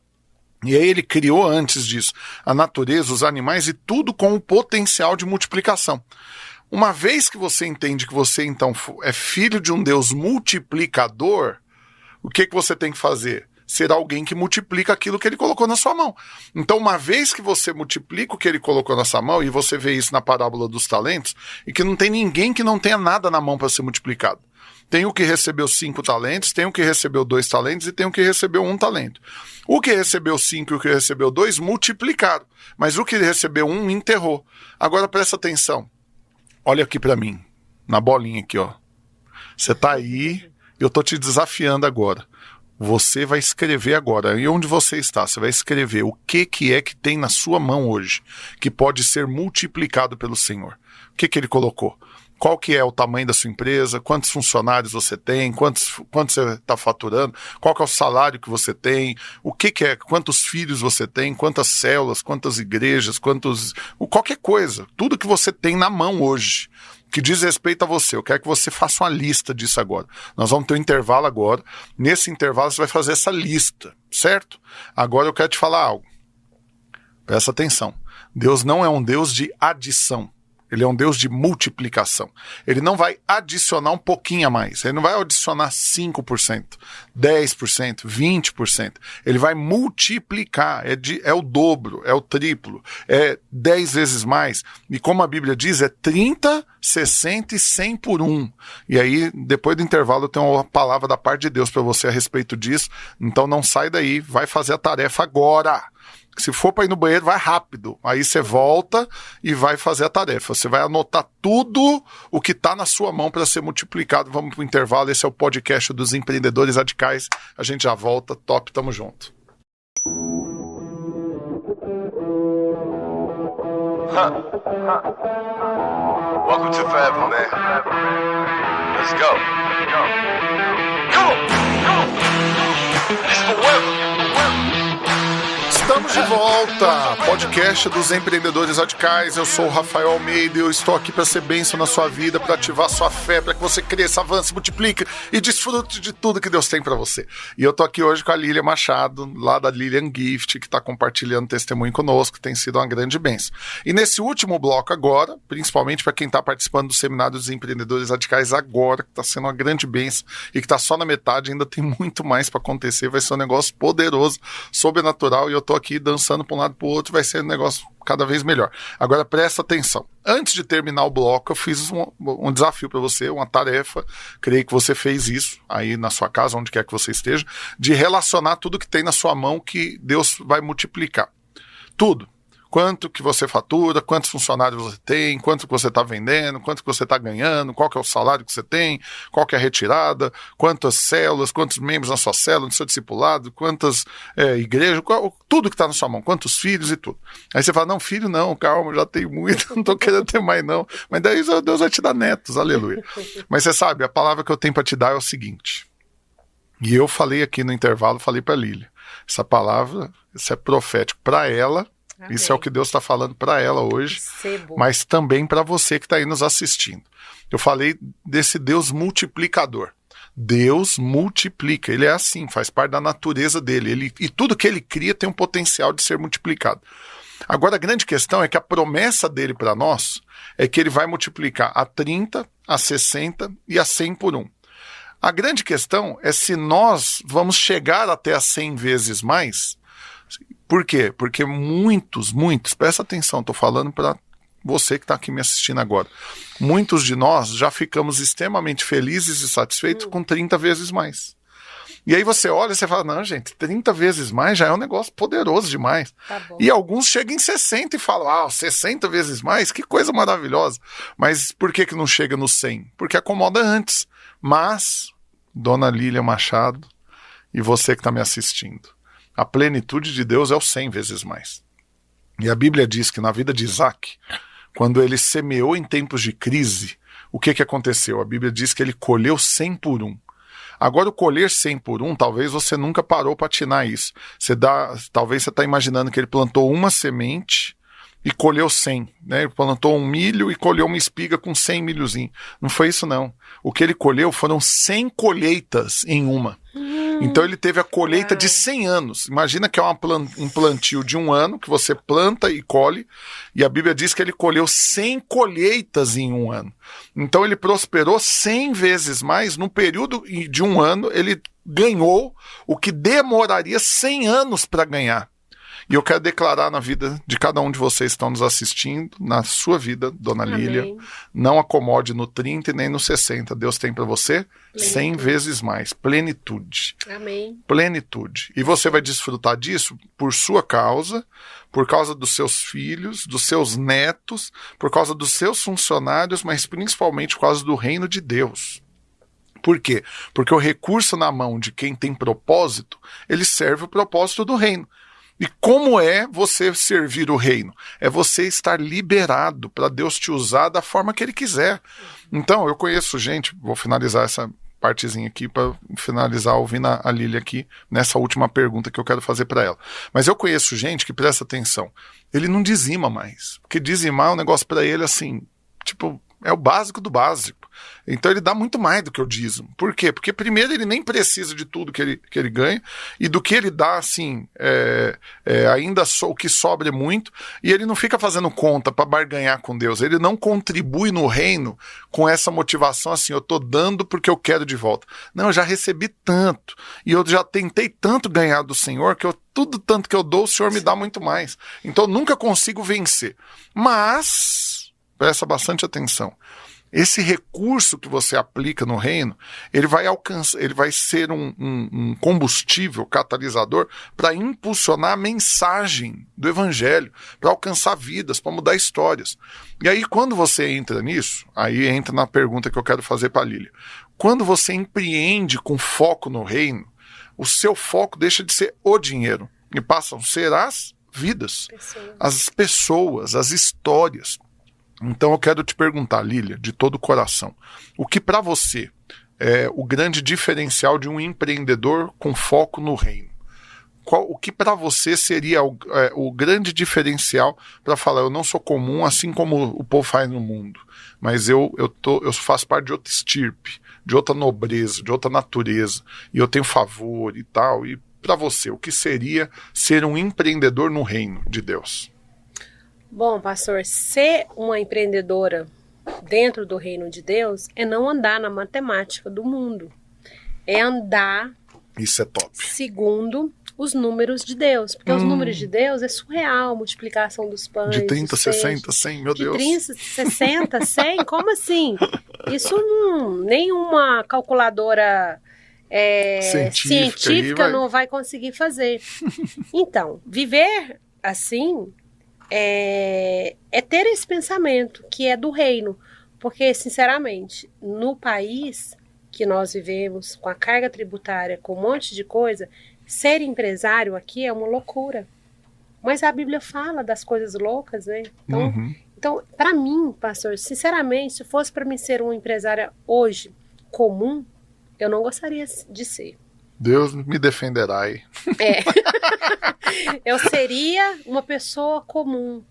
E aí ele criou antes disso a natureza, os animais e tudo com o potencial de multiplicação. Uma vez que você entende que você então é filho de um Deus multiplicador, o que você tem que fazer? ser alguém que multiplica aquilo que ele colocou na sua mão. Então, uma vez que você multiplica o que ele colocou na sua mão, e você vê isso na parábola dos talentos, e que não tem ninguém que não tenha nada na mão para ser multiplicado. Tem o que recebeu 5 talentos, tem o que recebeu 2 talentos e tem o que recebeu 1 talento. O que recebeu 5 e o que recebeu 2 multiplicaram, mas o que recebeu 1 enterrou. Agora presta atenção, olha aqui para mim, na bolinha aqui, ó. Você tá aí, eu tô te desafiando agora. Você vai escrever agora, e onde você está, você vai escrever o que é que tem na sua mão hoje, que pode ser multiplicado pelo Senhor. O que ele colocou? Qual que é o tamanho da sua empresa, quantos funcionários você tem, quanto você está faturando, qual que é o salário que você tem, o que é, quantos filhos você tem, quantas células, quantas igrejas, qualquer coisa, tudo que você tem na mão hoje, que diz respeito a você. Eu quero que você faça uma lista disso agora. Nós vamos ter um intervalo agora, nesse intervalo você vai fazer essa lista, certo? Agora eu quero te falar algo, presta atenção, Deus não é um Deus de adição. Ele é um Deus de multiplicação. Ele não vai adicionar um pouquinho a mais. Ele não vai adicionar 5%, 10%, 20%. Ele vai multiplicar. É o dobro, é o triplo, é 10 vezes mais. E como a Bíblia diz, é 30, 60 e 100 por 1. E aí, depois do intervalo, eu tenho uma palavra da parte de Deus para você a respeito disso. Então não sai daí, vai fazer a tarefa agora. Se for para ir no banheiro, vai rápido. Aí você volta e vai fazer a tarefa. Você vai anotar tudo o que está na sua mão para ser multiplicado. Vamos para o intervalo. Esse é o podcast dos empreendedores radicais. A gente já volta. Top, tamo junto. Welcome to Forever, man. Let's go. Come on. It's forever. Estamos de volta, podcast dos empreendedores radicais. Eu sou o Rafael Almeida e eu estou aqui para ser bênção na sua vida, para ativar sua fé, para que você cresça, avance, multiplique e desfrute de tudo que Deus tem para você. E eu estou aqui hoje com a Lília Machado, lá da Lilian Gift, que está compartilhando testemunho conosco, que tem sido uma grande bênção. E nesse último bloco agora, principalmente para quem está participando do seminário dos empreendedores radicais agora, que está sendo uma grande bênção e que está só na metade, ainda tem muito mais para acontecer, vai ser um negócio poderoso, sobrenatural, e eu estou aqui dançando para um lado para o outro, vai ser um negócio cada vez melhor. Agora presta atenção, antes de terminar o bloco eu fiz um desafio para você, uma tarefa, creio que você fez isso aí na sua casa, onde quer que você esteja, de relacionar tudo que tem na sua mão que Deus vai multiplicar, tudo. Quanto que você fatura, quantos funcionários você tem, quanto que você está vendendo, quanto que você está ganhando, qual que é o salário que você tem, qual que é a retirada, quantas células, quantos membros na sua célula, no seu discipulado, quantas igrejas, tudo que está na sua mão, quantos filhos e tudo. Aí você fala, não, filho não, calma, já tenho muito, não estou querendo ter mais não. Mas daí Deus vai te dar netos, aleluia. Mas você sabe, a palavra que eu tenho para te dar é o seguinte, e eu falei aqui no intervalo, falei para a Lília, essa palavra, isso é profético para ela. Amém. Isso é o que Deus está falando para ela hoje, mas também para você que está aí nos assistindo. Eu falei desse Deus multiplicador. Deus multiplica, ele é assim, faz parte da natureza dele. E tudo que ele cria tem um potencial de ser multiplicado. Agora a grande questão é que a promessa dele para nós é que ele vai multiplicar a 30, a 60 e a 100 por 1. A grande questão é se nós vamos chegar até a 100 vezes mais. Por quê? Porque muitos, presta atenção, estou falando para você que está aqui me assistindo agora, muitos de nós já ficamos extremamente felizes e satisfeitos com 30 vezes mais. E aí você olha e você fala, não gente, 30 vezes mais já é um negócio poderoso demais. Tá bom. E alguns chegam em 60 e falam, 60 vezes mais, que coisa maravilhosa. Mas por que não chega no 100? Porque acomoda antes. Mas, dona Lília Machado e você que está me assistindo, a plenitude de Deus é o 100 vezes mais. E a Bíblia diz que na vida de Isaac, quando ele semeou em tempos de crise, o que aconteceu? A Bíblia diz que ele colheu 100 por 1. Agora o colher 100 por 1, talvez você nunca parou para atinar isso. Talvez você está imaginando que ele plantou uma semente e colheu 100. Né? Ele plantou um milho e colheu uma espiga com 100 milhozinhos. Não foi isso não. O que ele colheu foram 100 colheitas em uma. Então ele teve a colheita de 100 anos. Imagina que é um plantio de 1 ano, que você planta e colhe, e a Bíblia diz que ele colheu 100 colheitas em 1 ano. Então ele prosperou 100 vezes mais. No período de 1 ano, ele ganhou o que demoraria 100 anos para ganhar. E eu quero declarar na vida de cada um de vocês que estão nos assistindo, na sua vida, dona Lília, não acomode no 30 e nem no 60. Deus tem para você 100 vezes mais. Plenitude. Amém. Plenitude. E você vai desfrutar disso por sua causa, por causa dos seus filhos, dos seus netos, por causa dos seus funcionários, mas principalmente por causa do reino de Deus. Por quê? Porque o recurso na mão de quem tem propósito, ele serve o propósito do reino. E como é você servir o reino? É você estar liberado para Deus te usar da forma que Ele quiser. Então, eu conheço gente, vou finalizar essa partezinha aqui para finalizar ouvindo a Lília aqui nessa última pergunta que eu quero fazer para ela. Mas eu conheço gente que presta atenção. Ele não dizima mais, porque dizimar é um negócio para ele assim, tipo, é o básico do básico. Então ele dá muito mais do que o dízimo. Por quê? Porque primeiro ele nem precisa de tudo que ele ganha, e do que ele dá, assim, ainda o que sobra é muito, e ele não fica fazendo conta para barganhar com Deus. Ele não contribui no reino com essa motivação assim, eu tô dando porque eu quero de volta. Não, eu já recebi tanto, e eu já tentei tanto ganhar do Senhor, que tudo tanto que eu dou, o Senhor me dá muito mais. Então eu nunca consigo vencer. Mas, presta bastante atenção, esse recurso que você aplica no reino, ele vai ser um combustível catalisador para impulsionar a mensagem do evangelho, para alcançar vidas, para mudar histórias. E aí, quando você entra nisso, aí entra na pergunta que eu quero fazer para a Lília. Quando você empreende com foco no reino, o seu foco deixa de ser o dinheiro e passam a ser as vidas, as pessoas, as histórias. Então eu quero te perguntar, Lília, de todo o coração, o que para você é o grande diferencial de um empreendedor com foco no reino? O que para você seria o grande diferencial para falar, eu não sou comum assim como o povo faz no mundo, mas eu faço parte de outra estirpe, de outra nobreza, de outra natureza, e eu tenho favor e tal. E para você, o que seria ser um empreendedor no reino de Deus? Bom, pastor, ser uma empreendedora dentro do reino de Deus é não andar na matemática do mundo. É andar... Isso é top. Segundo os números de Deus. Porque os números de Deus é surreal, multiplicação dos pães. De 30, 60, 100, meu Deus. De 30, 60, 100? Como assim? Isso nenhuma calculadora científica não vai conseguir fazer. Então, viver assim... É ter esse pensamento que é do reino, porque sinceramente no país que nós vivemos, com a carga tributária, com um monte de coisa, ser empresário aqui é uma loucura, mas a Bíblia fala das coisas loucas, né? Então para mim, pastor, sinceramente, se fosse para mim ser uma empresária hoje comum, eu não gostaria de ser. Deus me defenderá aí. Eu seria uma pessoa comum,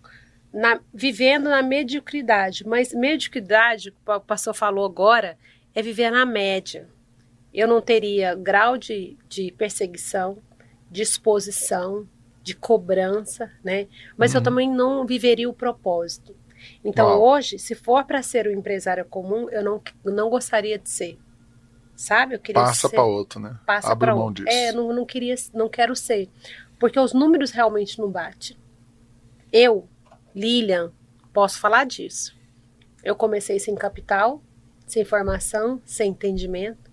vivendo na mediocridade. Mas mediocridade, o pastor falou agora, é viver na média. Eu não teria grau de perseguição, de exposição, de cobrança, né? Mas eu também não viveria o propósito. Então hoje, se for para ser um empresário comum, eu não gostaria de ser. Sabe? Eu queria Passa para outro, né? Abre mão disso. Não quero ser. Porque os números realmente não batem. Eu, Lilian, posso falar disso. Eu comecei sem capital, sem formação, sem entendimento.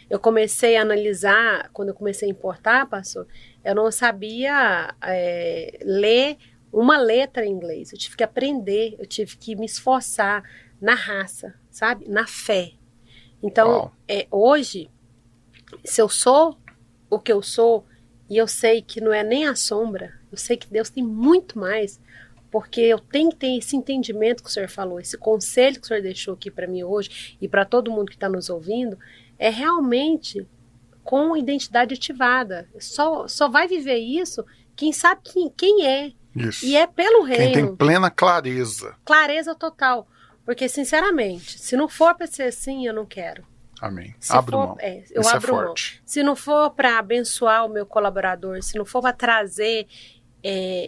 Eu comecei a analisar, quando eu comecei a importar, pastor, eu não sabia ler uma letra em inglês. Eu tive que aprender, eu tive que me esforçar na raça, sabe? Na fé. Então, hoje, se eu sou o que eu sou, e eu sei que não é nem a sombra, eu sei que Deus tem muito mais, porque eu tenho que ter esse entendimento que o senhor falou, esse conselho que o senhor deixou aqui para mim hoje, e para todo mundo que está nos ouvindo, é realmente com identidade ativada. Só vai viver isso quem sabe quem é. Isso. E é pelo reino. Quem tem plena clareza. Clareza total. Porque, sinceramente, se não for para ser assim, eu não quero. Amém. Se Abro for, mão. eu Isso abro é mão. forte. Se não for para abençoar o meu colaborador, se não for para trazer,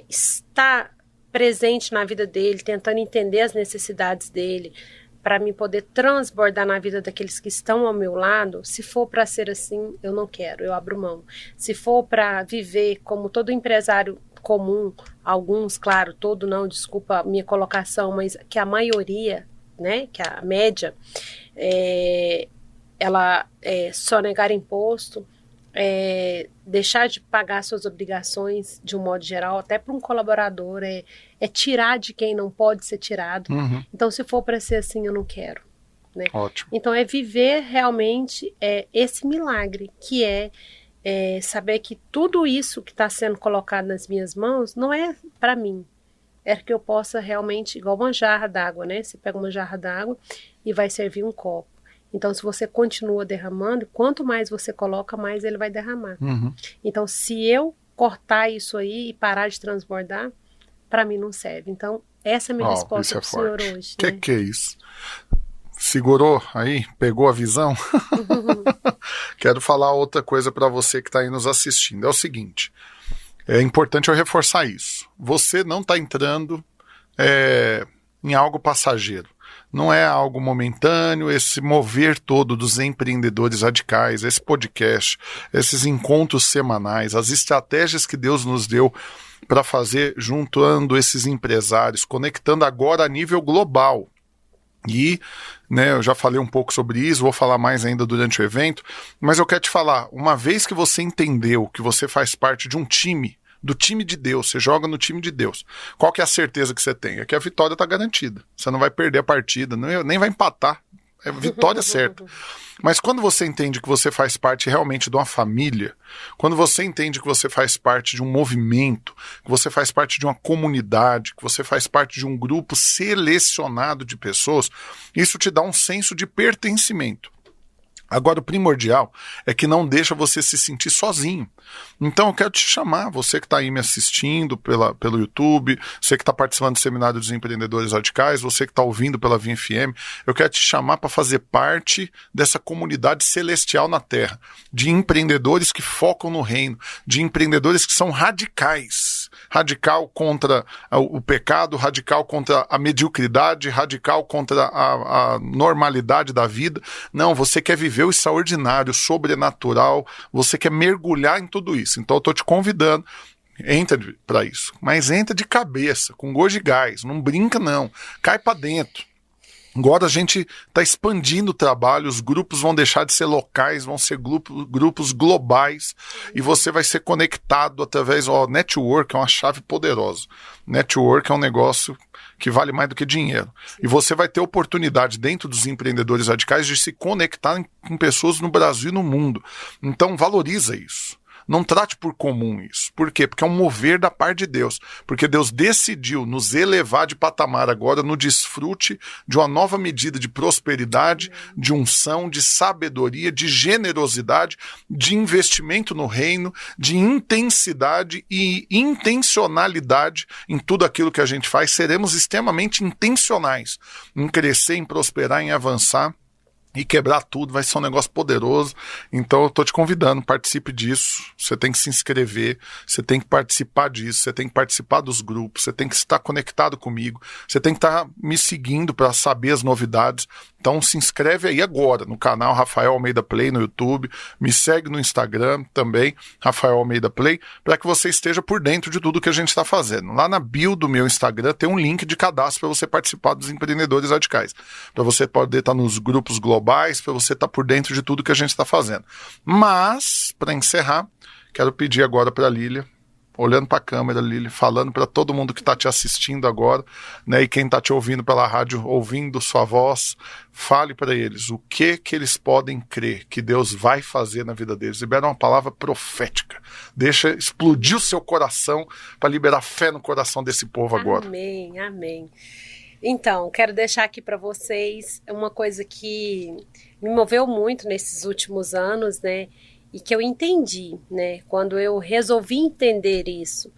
estar presente na vida dele, tentando entender as necessidades dele, para mim poder transbordar na vida daqueles que estão ao meu lado, se for para ser assim, eu não quero, eu abro mão. Se for para viver como todo empresário comum, alguns, claro, todo não, desculpa a minha colocação, mas que a maioria, né, que a média, ela sonegar imposto, deixar de pagar suas obrigações de um modo geral, até para um colaborador, tirar de quem não pode ser tirado. Uhum. Então, se for para ser assim, eu não quero. Né? Ótimo. Então, é viver realmente esse milagre, que saber que tudo isso que está sendo colocado nas minhas mãos não é para mim. É que eu possa realmente, igual uma jarra d'água, né? Você pega uma jarra d'água e vai servir um copo. Então, se você continua derramando, quanto mais você coloca, mais ele vai derramar. Uhum. Então, se eu cortar isso aí e parar de transbordar, para mim não serve. Então, essa é a minha resposta para o senhor hoje. Né? Que é isso? Segurou aí? Pegou a visão? Quero falar outra coisa para você que está aí nos assistindo. É o seguinte, é importante eu reforçar isso. Você não está entrando em algo passageiro. Não é algo momentâneo, esse mover todo dos empreendedores radicais, esse podcast, esses encontros semanais, as estratégias que Deus nos deu para fazer juntando esses empresários, conectando agora a nível global. E, né, eu já falei um pouco sobre isso, vou falar mais ainda durante o evento, mas eu quero te falar, uma vez que você entendeu que você faz parte de um time, do time de Deus, você joga no time de Deus, qual que é a certeza que você tem? É que a vitória está garantida, você não vai perder a partida, nem vai empatar, é vitória certa. Mas quando você entende que você faz parte realmente de uma família, quando você entende que você faz parte de um movimento, que você faz parte de uma comunidade, que você faz parte de um grupo selecionado de pessoas, isso te dá um senso de pertencimento. Agora, o primordial é que não deixa você se sentir sozinho. Então, eu quero te chamar, você que está aí me assistindo pelo YouTube, você que está participando do Seminário dos Empreendedores Radicais, você que está ouvindo pela Vinha FM, eu quero te chamar para fazer parte dessa comunidade celestial na Terra, de empreendedores que focam no reino, de empreendedores que são radicais. Radical contra o pecado, radical contra a mediocridade, radical contra a normalidade da vida. Não, você quer viver o extraordinário, o sobrenatural, você quer mergulhar em tudo isso. Então eu estou te convidando, entra para isso, mas entra de cabeça, com gosto de gás, não brinca não, cai para dentro. Agora a gente está expandindo o trabalho, os grupos vão deixar de ser locais, vão ser grupos globais e você vai ser conectado através do network, é uma chave poderosa. Network é um negócio que vale mais do que dinheiro. E você vai ter oportunidade dentro dos empreendedores radicais de se conectar com pessoas no Brasil e no mundo. Então valoriza isso. Não trate por comum isso. Por quê? Porque é um mover da parte de Deus. Porque Deus decidiu nos elevar de patamar agora no desfrute de uma nova medida de prosperidade, de unção, de sabedoria, de generosidade, de investimento no reino, de intensidade e intencionalidade em tudo aquilo que a gente faz. Seremos extremamente intencionais em crescer, em prosperar, em avançar. E quebrar tudo, vai ser um negócio poderoso. Então eu tô te convidando, participe disso. Você tem que se inscrever, você tem que participar disso, você tem que participar dos grupos, você tem que estar conectado comigo, você tem que estar me seguindo para saber as novidades. Então se inscreve aí agora no canal Rafael Almeida Play no YouTube, me segue no Instagram também, Rafael Almeida Play, para que você esteja por dentro de tudo que a gente está fazendo. Lá na bio do meu Instagram tem um link de cadastro para você participar dos Empreendedores Radicais, para você poder estar nos grupos globais, para você estar por dentro de tudo que a gente está fazendo. Mas, para encerrar, quero pedir agora para a Lília, olhando para a câmera, Lília, falando para todo mundo que está te assistindo agora, né, e quem está te ouvindo pela rádio, ouvindo sua voz, fale para eles o que eles podem crer que Deus vai fazer na vida deles. Libera uma palavra profética. Deixa explodir o seu coração para liberar fé no coração desse povo agora. Amém, amém. Então, quero deixar aqui para vocês uma coisa que me moveu muito nesses últimos anos, né? E que eu entendi, né? Quando eu resolvi entender isso,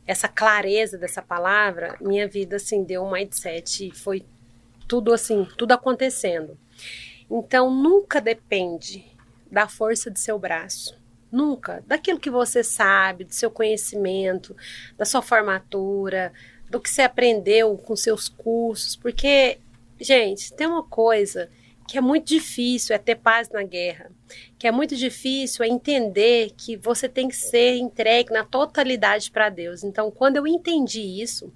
essa clareza dessa palavra, minha vida, assim, deu um mindset e foi tudo assim, tudo acontecendo. Então, nunca depende da força do seu braço. Nunca. Daquilo que você sabe, do seu conhecimento, da sua formatura, do que você aprendeu com seus cursos. Porque, gente, tem uma coisa que é muito difícil, é ter paz na guerra. Que é muito difícil é entender que você tem que ser entregue na totalidade para Deus. Então, quando eu entendi isso,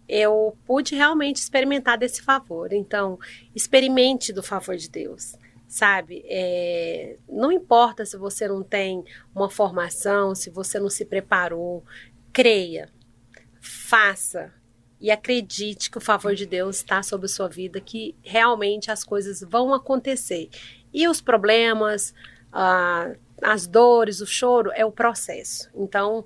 eu pude realmente experimentar desse favor. Então, experimente do favor de Deus, sabe? Não importa se você não tem uma formação, se você não se preparou, creia, faça e acredite que o favor de Deus está sobre a sua vida, que realmente as coisas vão acontecer. E os problemas, as dores, o choro é o processo. Então,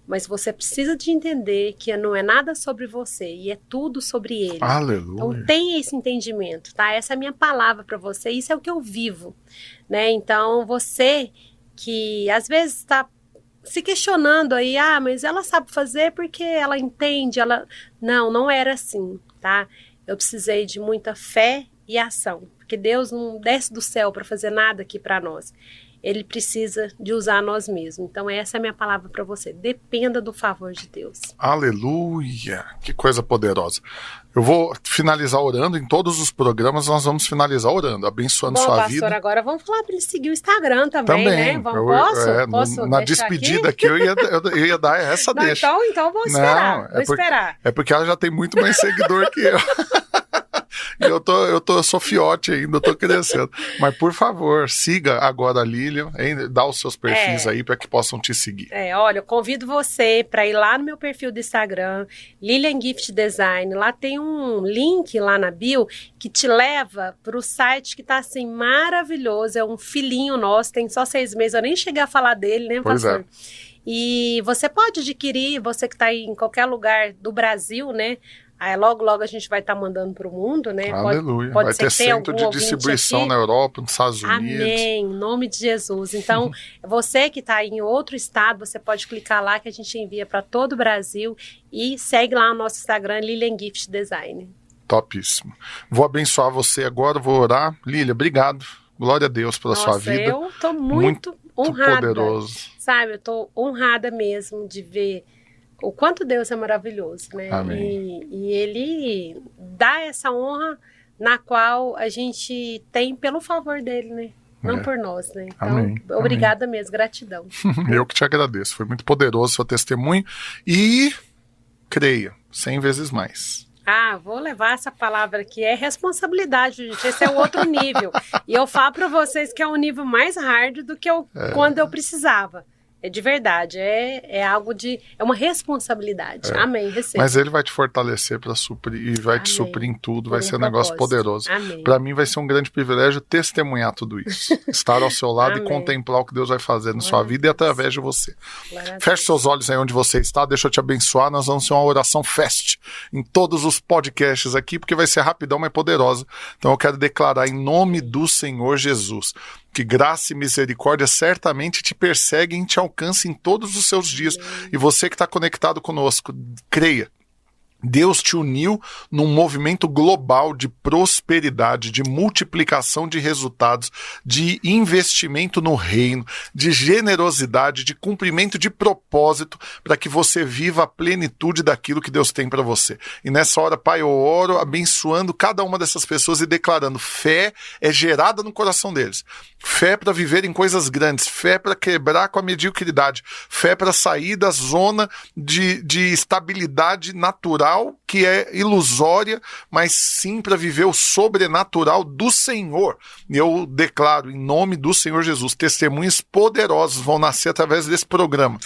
mas você precisa de entender que não é nada sobre você e é tudo sobre ele. Aleluia. Então tenha esse entendimento, tá? Essa é a minha palavra para você, isso é o que eu vivo, né? Então você que às vezes está se questionando aí, mas ela sabe fazer porque ela entende, não era assim, tá? Eu precisei de muita fé e ação, porque Deus não desce do céu para fazer nada aqui para nós. Ele precisa de usar nós mesmos. Então essa é a minha palavra para você. Dependa do favor de Deus. Aleluia! Que coisa poderosa. Eu vou finalizar orando. Em todos os programas nós vamos finalizar orando, abençoando sua pastor, vida. Agora vamos falar para ele seguir o Instagram também, né? Posso na despedida aqui eu ia dar essa deixa. Então vou esperar. É porque ela já tem muito mais seguidor que eu. E eu sou fiote ainda, eu tô crescendo. Mas, por favor, siga agora a Lilian, dá os seus perfis aí para que possam te seguir. Olha, eu convido você para ir lá no meu perfil do Instagram, Lilian Gift Design. Lá tem um link lá na bio que te leva para o site que tá assim maravilhoso. É um filhinho nosso, tem só 6 meses, eu nem cheguei a falar dele, né, pastor? E você pode adquirir, você que está aí em qualquer lugar do Brasil, né? Aí logo a gente vai estar mandando para o mundo, né? Aleluia. Pode vai ser ter centro de distribuição na Europa, nos Estados Unidos. Amém, em nome de Jesus. Então, você que está em outro estado, você pode clicar lá que a gente envia para todo o Brasil e segue lá no nosso Instagram, Lilian Gift Design. Topíssimo. Vou abençoar você agora, vou orar. Lília, obrigado. Glória a Deus pela sua vida. Eu estou muito honrada. Poderoso. Sabe, eu estou honrada mesmo de ver o quanto Deus é maravilhoso, né? Amém. E Ele dá essa honra na qual a gente tem pelo favor dele, né? Não por nós, né? Então, Amém. Obrigada mesmo, gratidão. Eu que te agradeço, foi muito poderoso o seu testemunho e creia, 100 vezes mais. Vou levar essa palavra aqui, é responsabilidade, gente, esse é o outro nível. E eu falo para vocês que é um nível mais hard do que quando eu precisava. É de verdade, é algo é uma responsabilidade. Amém, receba. Mas ele vai te fortalecer para suprir e vai te suprir em tudo, vai ser um negócio poderoso. Para mim vai ser um grande privilégio testemunhar tudo isso. Estar ao seu lado e contemplar o que Deus vai fazer na sua vida e através de você. Feche seus olhos aí onde você está, deixa eu te abençoar. Nós vamos ter uma oração fest em todos os podcasts aqui, porque vai ser rapidão, mas poderosa. Então eu quero declarar em nome do Senhor Jesus que graça e misericórdia certamente te perseguem e te alcancem em todos os seus dias. E você que está conectado conosco, creia. Deus te uniu num movimento global de prosperidade, de multiplicação de resultados, de investimento no reino, de generosidade, de cumprimento de propósito, para que você viva a plenitude daquilo que Deus tem para você. E nessa hora, Pai, eu oro abençoando cada uma dessas pessoas e declarando: fé é gerada no coração deles. Fé para viver em coisas grandes, fé para quebrar com a mediocridade, fé para sair da zona de estabilidade natural, que é ilusória, mas sim para viver o sobrenatural do Senhor. E eu declaro em nome do Senhor Jesus, testemunhos poderosos vão nascer através desse programa.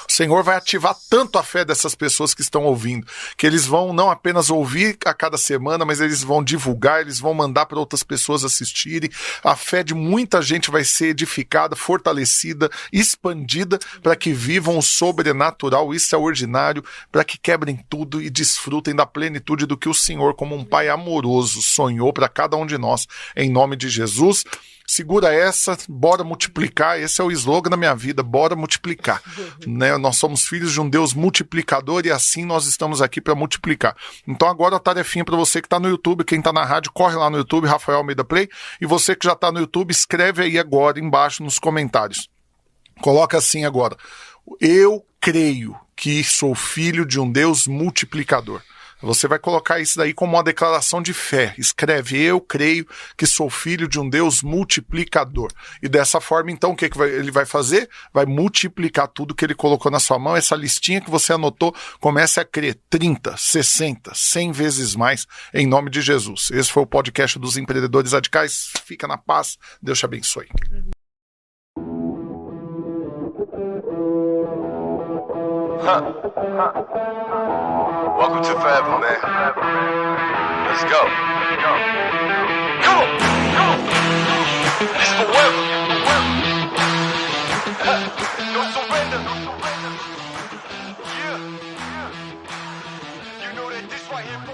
O Senhor vai ativar tanto a fé dessas pessoas que estão ouvindo, que eles vão não apenas ouvir a cada semana, mas eles vão divulgar, eles vão mandar para outras pessoas assistirem. A fé de muita gente vai ser edificada, fortalecida, expandida, para que vivam o sobrenatural, o extraordinário, para que quebrem tudo e desfrutem da plenitude do que o Senhor, como um Pai amoroso, sonhou para cada um de nós. Em nome de Jesus, Segura essa, bora multiplicar. Esse é o slogan da minha vida, bora multiplicar. Né? Nós somos filhos de um Deus multiplicador e assim nós estamos aqui para multiplicar. Então agora a tarefinha para você que está no YouTube, quem está na rádio, corre lá no YouTube, Rafael Almeida Play, e você que já está no YouTube, escreve aí agora embaixo nos comentários. Coloca assim agora: eu creio que sou filho de um Deus multiplicador. Você vai colocar isso daí como uma declaração de fé. Escreve: eu creio que sou filho de um Deus multiplicador. E dessa forma, então, o que ele vai fazer? Vai multiplicar tudo que ele colocou na sua mão. Essa listinha que você anotou, comece a crer 30, 60, 100 vezes mais, em nome de Jesus. Esse foi o podcast dos Empreendedores Radicais. Fica na paz. Deus te abençoe. Welcome to forever, man. Let's go. Come on. This is forever. No surrender. Yeah. You know that this right here.